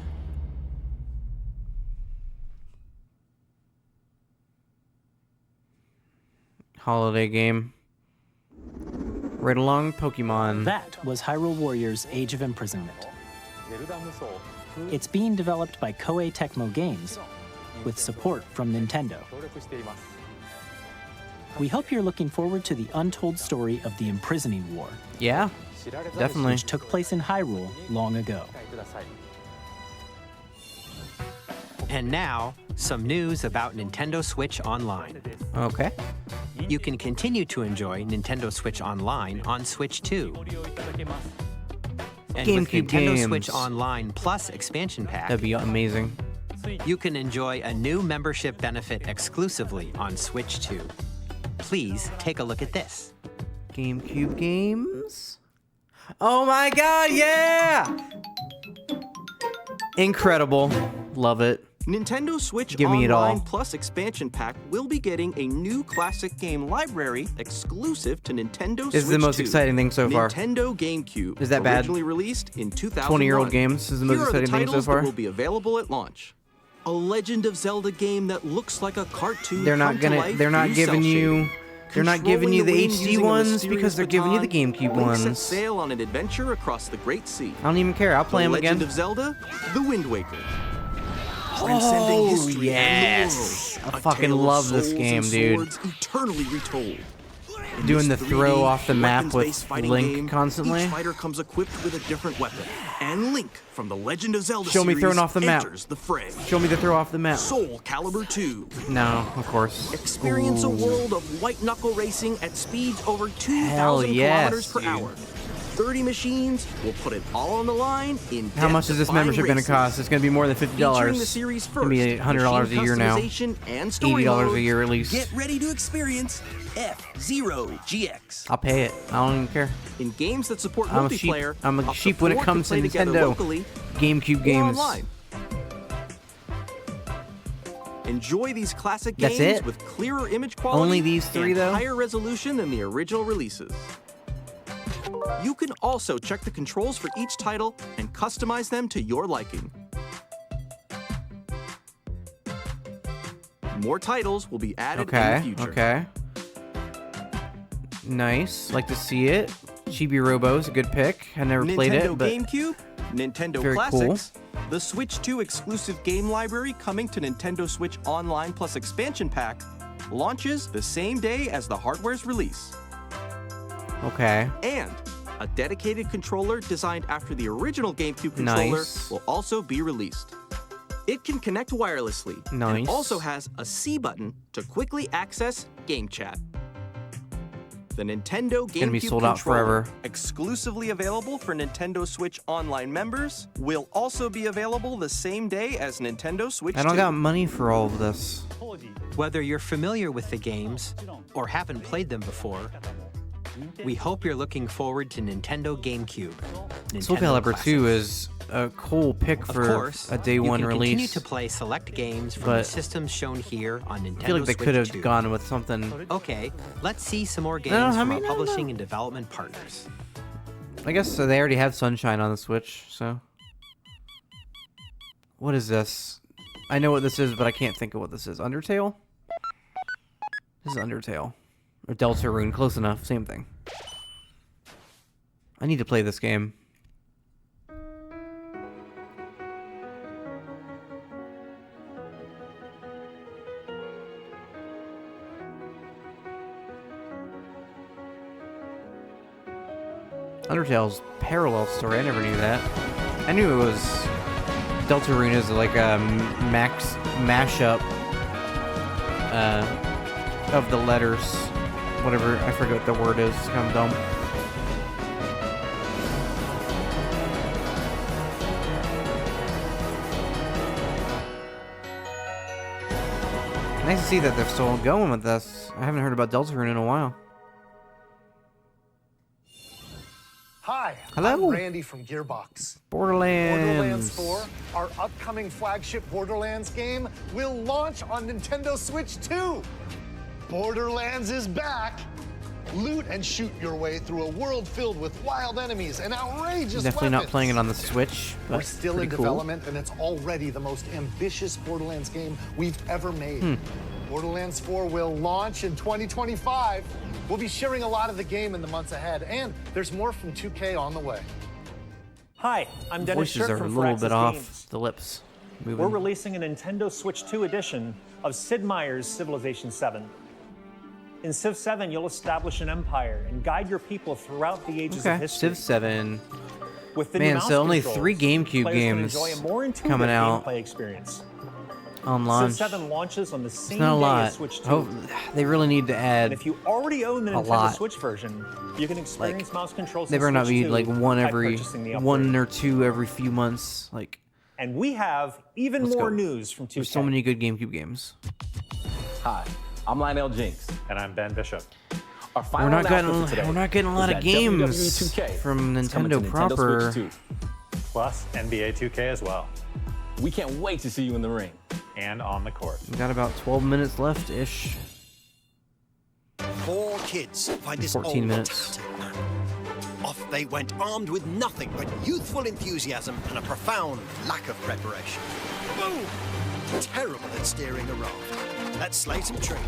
Holiday game. Right along Pokemon. That was Hyrule Warriors Age of Imprisonment. It's being developed by Koei Tecmo Games with support from Nintendo. We hope you're looking forward to the untold story of the Imprisoning War. Yeah, definitely. Which took place in Hyrule long ago. And now, some news about Nintendo Switch Online. Okay. You can continue to enjoy Nintendo Switch Online on Switch 2. And with GameCube Nintendo games. Switch Online Plus expansion pack, That'd be amazing. you can enjoy a new membership benefit exclusively on Switch 2. Please take a look at this. GameCube games? Oh my god, yeah! Incredible. Love it. Nintendo Switch Give me it all. Online Plus expansion pack will be getting a new classic game library exclusive to Nintendo Switch 2. This is the most exciting thing so far. Nintendo GameCube. Is that bad? Originally released in 2001. 20-year-old games is the most Here are exciting thing so titles far. that will be available at launch. A Legend of Zelda game that looks like a cartoon. They're not come to gonna. life They're not through giving cel you. shading. They're not giving you the Controlling HD wind using a ones mysterious because they're giving you the baton, GameCube Link sets ones. sail on an adventure across the Great Sea. I don't even care. I'll play The them Legend again. of Zelda: The Wind Waker. Transcending history yes! and the world. I fucking tale of love this souls game, and dude. swords eternally retold. In Doing the this throw 3D off the map with weapons-based fighting Link game, constantly. Each fighter comes equipped with a different weapon, and Link from the Legend of Zelda Show me series throwing off the map. enters the fray. Show me the throw off the map. Soul Calibur 2. No, of course. Experience a Ooh. world of white knuckle racing at speeds over 2,000 Hell yes, kilometers per dude. hour. 30 machines will put it all on the line in How much is this death-defying membership going to races. cost? It's going to be more than $50. Featuring the series It's going to be first, $100 a year now. machine customization and story $80 a modes. year at least. Get ready to experience F-Zero GX. I'll pay it. I don't even care. In games that support I'm a sheep. multiplayer, I'm a up to sheep when it 4 comes can to play together Nintendo. locally GameCube or games. online. Enjoy these classic That's games it? with clearer image quality Only these three, and though? higher resolution than the original releases. You can also check the controls for each title and customize them to your liking. More titles will be added in the future. Okay. Nice. Like to see it. Chibi Robo's a good pick. I never played Nintendo it, but GameCube, Nintendo very Classics, the Switch 2 exclusive game library coming to Nintendo Switch Online Plus expansion pack launches the same day as the hardware's release. okay. And a dedicated controller designed after the original GameCube controller Nice. will also be released. It can connect wirelessly Nice. and also has a C button to quickly access game chat. The Nintendo GameCube Gonna be sold out controller, forever. exclusively available for Nintendo Switch Online members, will also be available the same day as Nintendo Switch 2. I don't got money for all of this. Whether you're familiar with the games or haven't played them before, we hope you're looking forward to Nintendo GameCube. Soul Calibur 2 is a cool pick for Of course, a day you one can continue release. to play select games from but the systems shown here on Nintendo I feel like they Switch could have 2. gone with something. Okay, let's see some more games No, I from mean, our no, publishing no. and development partners. I guess they already have Sunshine on the Switch, so. What is this? I know what this is, but I can't think of what this is. Undertale? This is Undertale. Or Deltarune, close enough, same thing. I need to play this game. Undertale's parallel story, I never knew that. I knew it was... Deltarune is like a mashup of the letters. Whatever, I forget what the word is, it's kind of dumb. Nice to see that they're still going with this. I haven't heard about Deltarune in a while. Hi, Hello. I'm Randy from Gearbox. Borderlands. Borderlands 4, our upcoming flagship Borderlands game, will launch on Nintendo Switch 2. Borderlands is back. Loot and shoot your way through a world filled with wild enemies and outrageous Definitely not weapons. playing it on the Switch, but We're still in pretty cool. development, and it's already the most ambitious Borderlands game we've ever made. Borderlands 4 will launch in 2025. We'll be sharing a lot of the game in the months ahead, and there's more from 2K on the way. Hi, I'm Dennis Voices Shirk are a from little Firaxis bit off Games. the lips. We're Moving. releasing a Nintendo Switch 2 edition of Sid Meier's Civilization 7. In Civ 7, you'll establish an empire and guide your people throughout the ages of Okay, history. Civ 7. With the new Man, mouse so only controls, 3 GameCube players can games enjoy a more intuitive coming out gameplay experience. on launch. Civ 7 launches on the same It's not a day lot. as Switch 2. Hope they really need to add And if you already own the a Nintendo lot. Switch version, you can experience mouse controls. They in better not Switch be 2 like one by every purchasing the upgrade. 1 or 2 every few months. Like, And we have even let's more go. news from 2K. There's so many good GameCube games. Hi, I'm Lionel Jinx. And I'm Ben Bishop. Our We're final not announcement for today getting a lot is of that WWE games 2K from is coming to Nintendo Nintendo proper. Switch 2. Plus NBA 2K as well. We can't wait to see you in the ring. And on the court. We got about 12 minutes left-ish. 4 kids find this 14 old minutes. talented man. Off they went armed with nothing but youthful enthusiasm and a profound lack of preparation. Boom! Terrible at steering a raft. Let's slay some trees.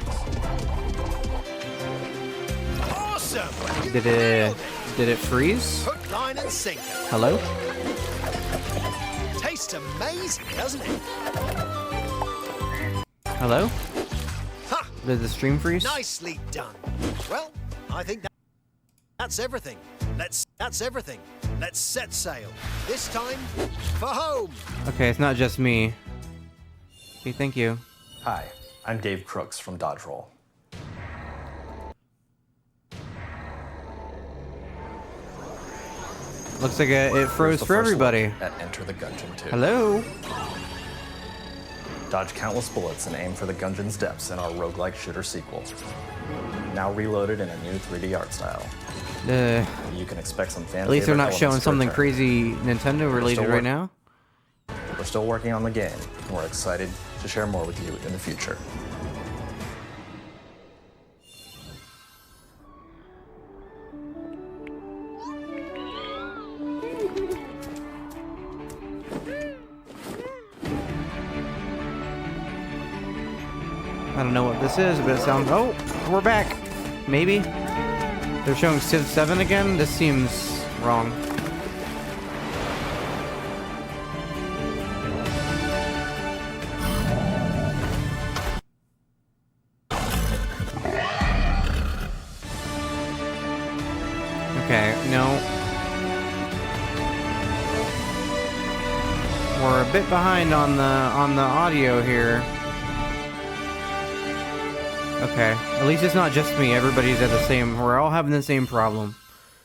Awesome! Did it freeze? Hook, line, and sinker. Hello? Tastes amazing, doesn't it? Hello? Ha! Did the stream freeze? Nicely done. Well, I think that's everything. That's everything. Let's set sail. This time for home. Okay, it's not just me. Okay, thank you. Hi, I'm Dave Crooks from Dodge Roll. Looks like it froze for everybody. At Enter the Gungeon 2. Hello? Dodge countless bullets and aim for the Gungeon's depths in our roguelike shooter sequel. Now reloaded in a new 3D art style. You can expect some fan At least they're not favorite showing elements to something return. crazy Nintendo related right now. We're still working on the game, and we're excited to share more with you in the future. I don't know what this is, but it sounds... Oh, we're back. Maybe. They're showing Civ 7 again? This seems wrong. Okay, no. We're a bit behind on the audio here. Okay. At least it's not just me. Everybody's at the same. We're all having the same problem.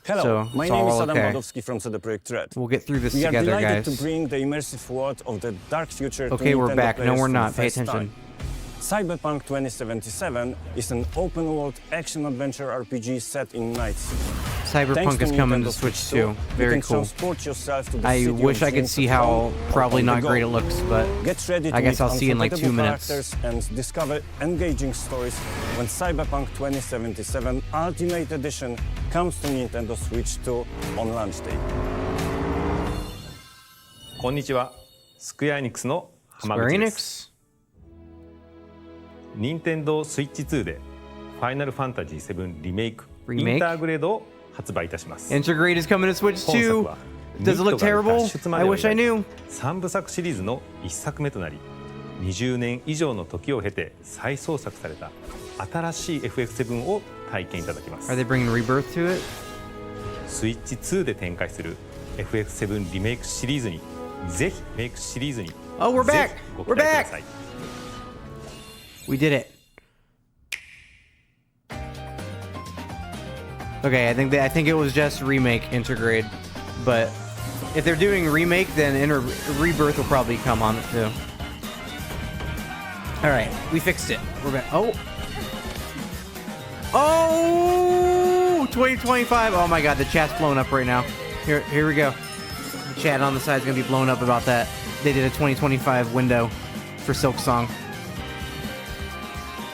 Hello, so my it's name is all Adam okay. Wadowski from CD Projekt Red. We'll get through this we together, are delighted guys. to bring the immersive world of the dark future Okay, to we're Nintendo back. No, players we're for not. the Pay first attention. time. Cyberpunk 2077 is an open-world action-adventure RPG set in Night City. Cyberpunk is coming to Switch too. Very cool. I wish I could see how probably not great it looks, but I guess I'll see in like 2 minutes. And discover engaging stories when Cyberpunk 2077 Ultimate Edition comes to Nintendo Switch 2 on launch day. こんにちは。スクエアエニックスの浜口です。任天堂スイッチ2でファイナルファンタジー7リメイクインターグレードを発売いたします。Intergrade is coming to Switch 2. Does it look terrible? I wish I knew. 3部作シリーズの1作目となり、20年以上の時を経て再創作された新しい FF7 を体験いただきます。Are they bringing rebirth to it? スイッチ2で展開する FF7 リメイクシリーズにぜひメイクシリーズに Oh, we're back. ご We're 期待くださ back. い。We did it. Okay, I think it was just remake Intergrade, but if they're doing remake, then rebirth will probably come on it too. All right, we fixed it. We're back. Oh, 2025. Oh my God, the chat's blowing up right now. Here we go. The chat on the side is gonna be blown up about that. They did a 2025 window for Silksong.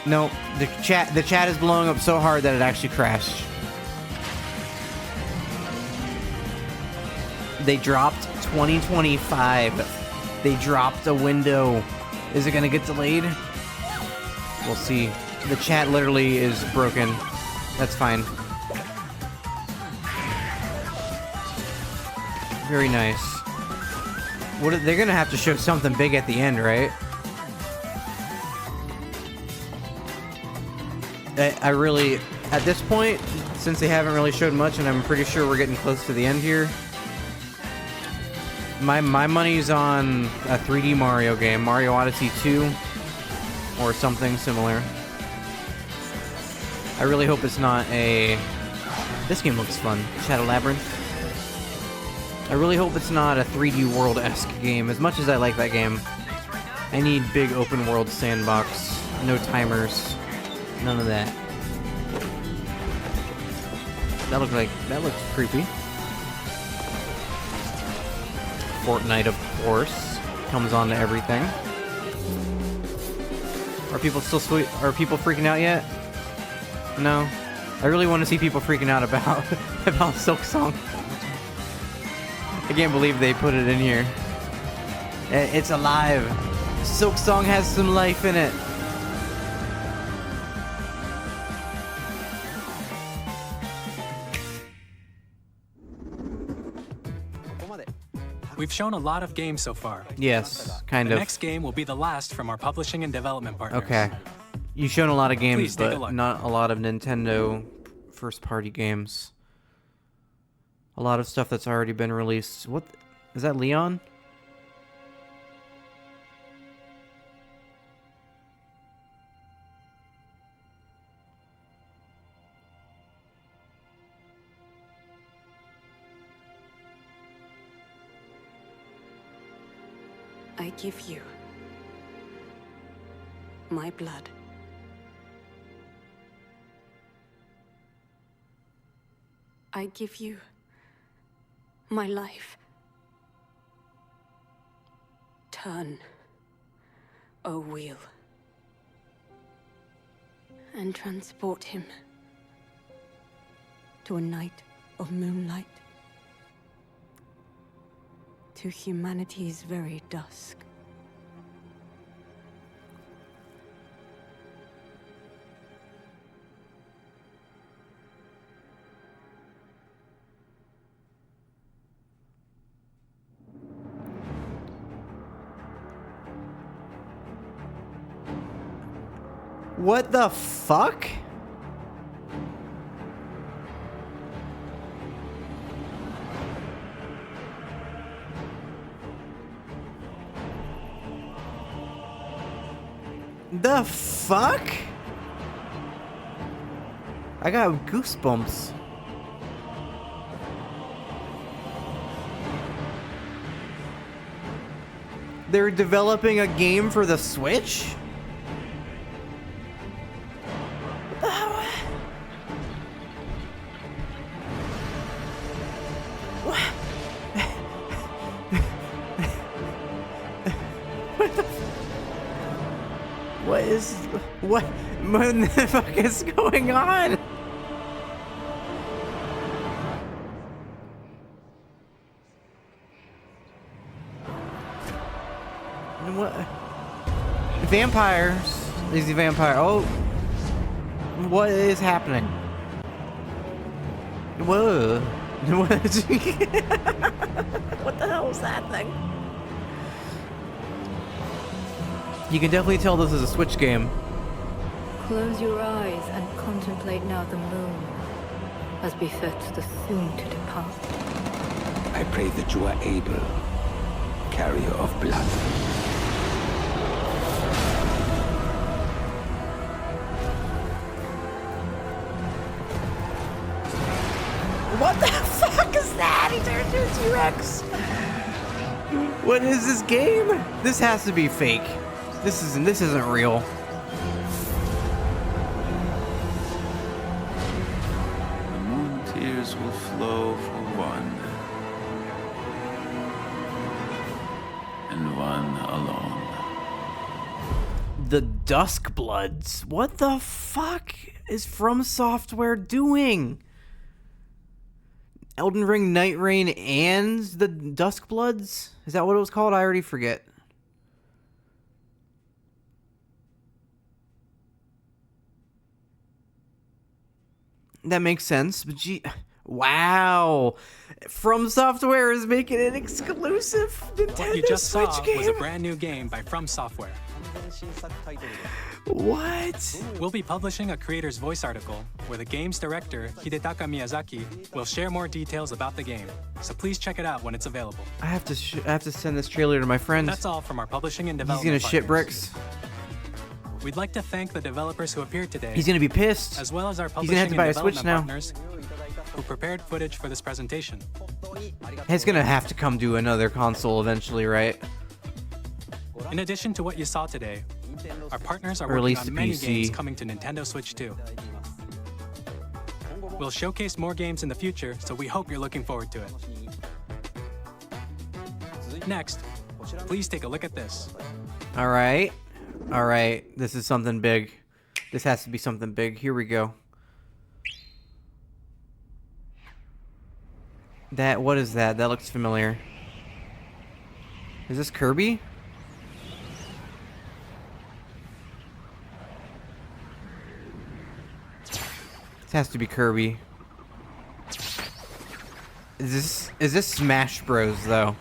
No, the chat is blowing up so hard that it actually crashed. They dropped 2025. They dropped a window. Is it gonna get delayed? We'll see. The chat literally is broken. That's fine. Very nice. They're gonna have to show something big at the end, right? I really, at this point, since they haven't really showed much, and I'm pretty sure we're getting close to the end here, my money's on a 3D Mario game, Mario Odyssey 2, or something similar. I really hope it's not a... This game looks fun. Shadow Labyrinth. I really hope it's not a 3D World-esque game. As much as I like that game, I need big open world sandbox, no timers. None of that. That looks creepy. Fortnite, of course, comes on to everything. Are people still sweet? Are people freaking out yet? No. I really want to see people freaking out about Silksong. I can't believe they put it in here. It's alive. Silksong has some life in it. We've shown a lot of games so far. Yes, kind the of. The next game will be the last from our publishing and development partners. Okay. You've shown a lot of games, Please take a but look. not a lot of Nintendo first-party games. A lot of stuff that's already been released. What? Is that Leon? I give you my blood. I give you my life. Turn, O wheel, and transport him to a night of moonlight, to humanity's very dusk. What the fuck? The fuck? I got goosebumps. They're developing a game for the Switch? What the hell? What? What the fuck is going on? What? Vampires. Is the vampire? Oh, what is happening? Whoa! What the hell is that thing? You can definitely tell this is a Switch game. Close your eyes and contemplate now the moon, as befits the soon-to-depart. I pray that you are able, carrier of blood. What the fuck is that? He turned into a T-Rex. What is this game? This has to be fake. This isn't real. The moon tears will flow for one, and one alone. The Duskbloods. What the fuck is From Software doing? Elden Ring, Night Rain, and the Duskbloods? Is that what it was called? I already forget. That makes sense, but gee, wow. From Software is making an exclusive Nintendo What you just Switch saw game. was a brand new game by From Software. What? We'll be publishing a creator's voice article where the game's director, Hidetaka Miyazaki, will share more details about the game. So please check it out when it's available. I have to send this trailer to my friends. That's all from our publishing and He's development gonna shit partners. bricks. We'd like to thank the developers who appeared today. He's gonna be pissed. As well as our He's publishing gonna have to and buy a Switch development now. partners who prepared footage for this presentation. He's gonna have to come do another console eventually, right? In addition to what you saw today, our partners are Release working to on many PC. games coming to Nintendo Switch 2. We'll showcase more games in the future, so we hope you're looking forward to it. Next, please take a look at this. All right. All right. This is something big. This has to be something big. Here we go. What is that? That looks familiar. Is this Kirby? This has to be Kirby. Is this Smash Bros though?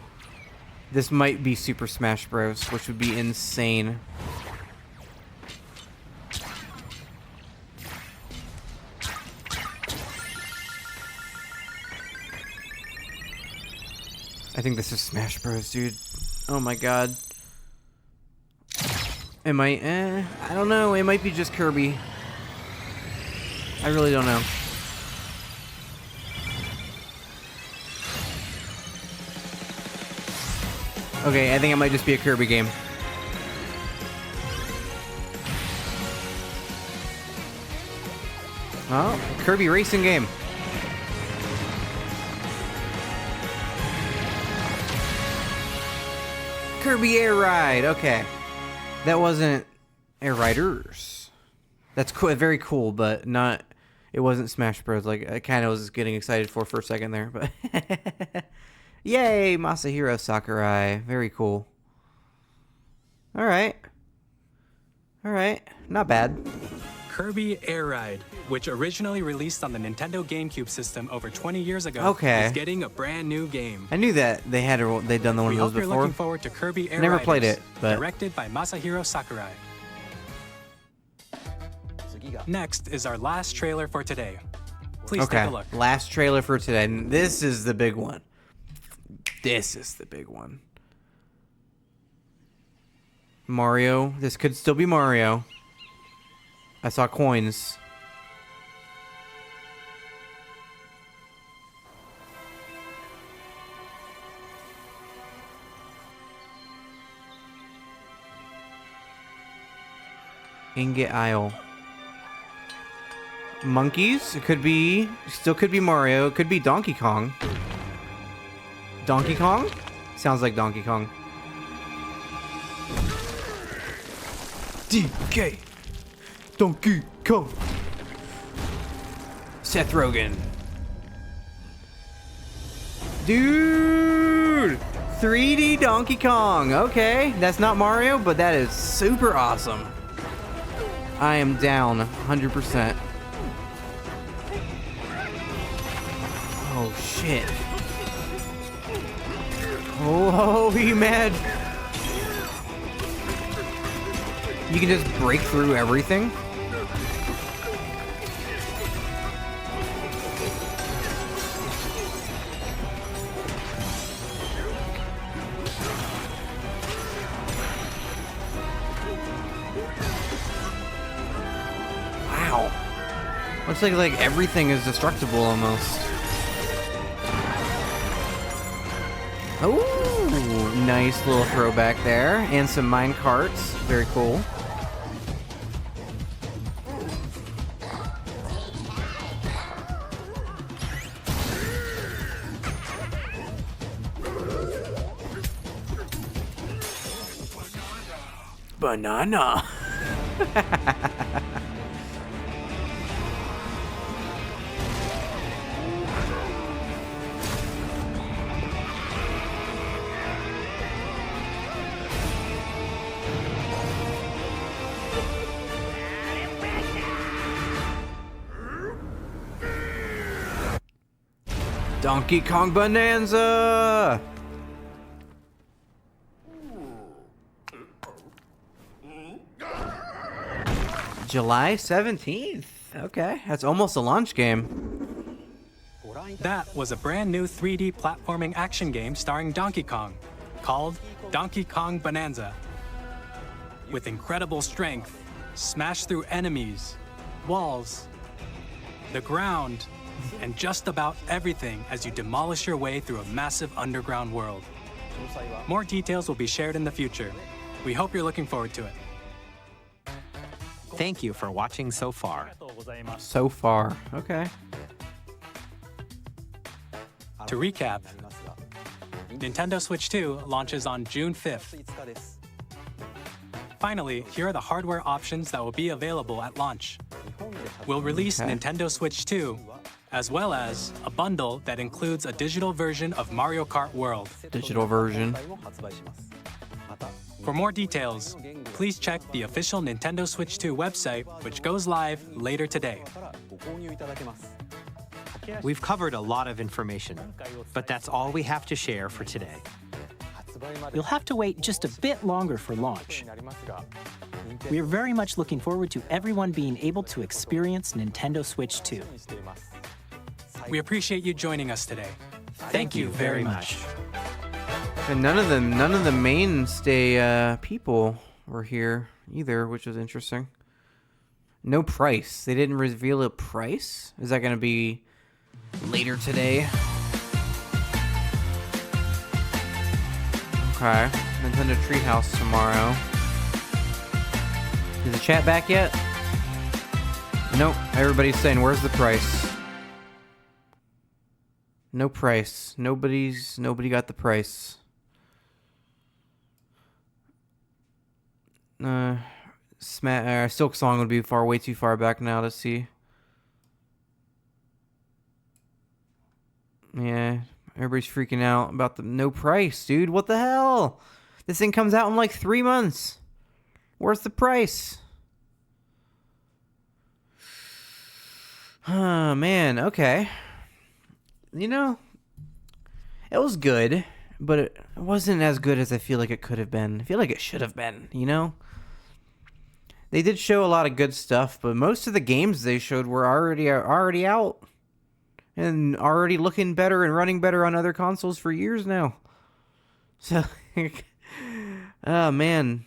This might be Super Smash Bros, which would be insane. I think this is Smash Bros, dude. Oh my god. It might, I don't know. It might be just Kirby. I really don't know. Okay, I think it might just be a Kirby game. Oh, Kirby racing game. Kirby Air Ride. Okay, that wasn't Air Riders. That's cool, very cool, but not. It wasn't Smash Bros. Like I kind of was getting excited for a second there, but yay, Masahiro Sakurai. Very cool. All right, not bad. Kirby Air Ride, which originally released on the Nintendo GameCube system over 20 years ago, Okay. is getting a brand new game. I knew that they'd done the one We of those hope you're before. looking forward to Kirby Air Never Riders, played it, but directed by Masahiro Sakurai. Next is our last trailer for today. Please okay. take a look. Last trailer for today. And this is the big one. This is the big one. Mario. This could still be Mario. I saw coins. Ingot Isle. Monkeys. It could be. Still could be Mario. It could be Donkey Kong. Donkey Kong? Sounds like Donkey Kong. DK. Donkey Kong. Seth Rogen. Dude! 3D Donkey Kong. Okay, that's not Mario, but that is super awesome. I am down 100%. Oh, shit. Oh, you mad? You can just break through everything? Wow. Looks like everything is destructible almost. Oh, nice little throwback there. And some mine carts. Very cool. Banana. Donkey Kong Bananza! July 17th. Okay, that's almost a launch game. That was a brand new 3D platforming action game starring Donkey Kong, called Donkey Kong Bananza. With incredible strength, smash through enemies, walls, the ground, and just about everything as you demolish your way through a massive underground world. More details will be shared in the future. We hope you're looking forward to it. Thank you for watching so far. So far, okay. To recap, Nintendo Switch 2 launches on June 5th. Finally, here are the hardware options that will be available at launch. We'll release Nintendo Switch 2, as well as a bundle that includes a digital version of Mario Kart World. Digital version. For more details, please check the official Nintendo Switch 2 website, which goes live later today. We've covered a lot of information, but that's all we have to share for today. You'll have to wait just a bit longer for launch. We are very much looking forward to everyone being able to experience Nintendo Switch 2. We appreciate you joining us today. Thank you very much. And none of the mainstay people were here either, which was interesting. No price. They didn't reveal a price? Is that going to be later today? Okay. Nintendo Treehouse tomorrow. Is the chat back yet? Nope. Everybody's saying, where's the price? No price. Nobody got the price. Silksong would be way too far back now to see. Yeah, everybody's freaking out about the no price, dude. What the hell? This thing comes out in like 3 months. Where's the price? Oh, man. Okay. You know, it was good, but it wasn't as good as I feel like it could have been. I feel like it should have been, you know? They did show a lot of good stuff, but most of the games they showed were already out and already looking better and running better on other consoles for years now. So, oh man,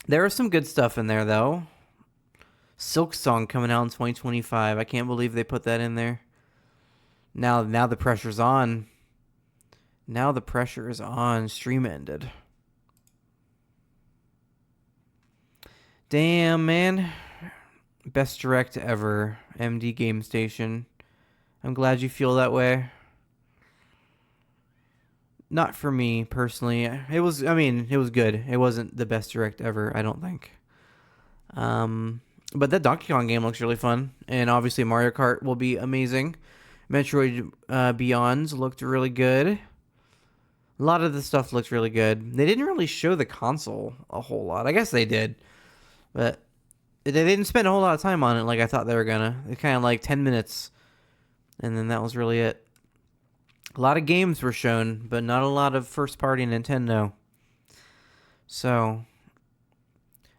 there was some good stuff in there though. Silksong coming out in 2025. I can't believe they put that in there. Now the pressure's on. Now the pressure is on. Stream ended. Damn, man. Best direct ever. MD Game Station. I'm glad you feel that way. Not for me, personally. It was good. It wasn't the best direct ever, I don't think. But that Donkey Kong game looks really fun. And obviously Mario Kart will be amazing. Metroid Beyond looked really good. A lot of the stuff looked really good. They didn't really show the console a whole lot. I guess they did. But they didn't spend a whole lot of time on it like I thought they were gonna. It kind of like 10 minutes. And then that was really it. A lot of games were shown, but not a lot of first-party Nintendo. So,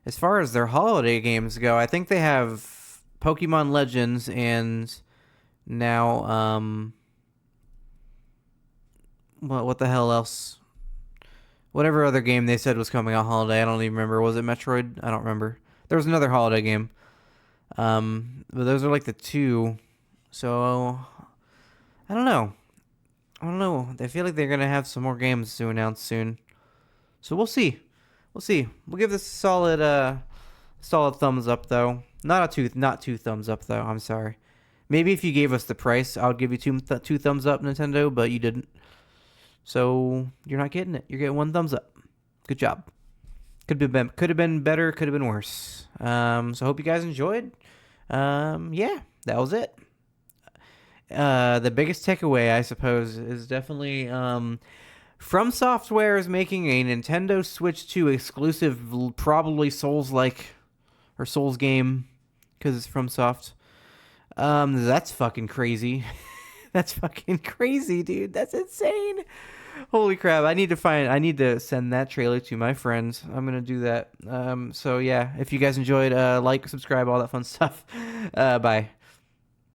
as far as their holiday games go, I think they have Pokemon Legends and now, what the hell else? Whatever other game they said was coming out holiday, I don't even remember. Was it Metroid? I don't remember. There was another holiday game. But those are like the two. So, I don't know. I feel like they're going to have some more games to announce soon. So we'll see. We'll give this a solid thumbs up, though. Not two thumbs up, though. I'm sorry. Maybe if you gave us the price, I would give you two thumbs up, Nintendo, but you didn't. So you're not getting it. You're getting 1 thumbs up. Good job. Could have been better. Could have been worse. So I hope you guys enjoyed. Yeah, that was it. The biggest takeaway, I suppose, is definitely From Software is making a Nintendo Switch 2 exclusive, probably Souls-like or Souls game, because it's From Soft. That's fucking crazy. That's fucking crazy, dude. That's insane. Holy crap! I need to send that trailer to my friends. I'm gonna do that. So yeah, if you guys enjoyed, like, subscribe, all that fun stuff. Bye.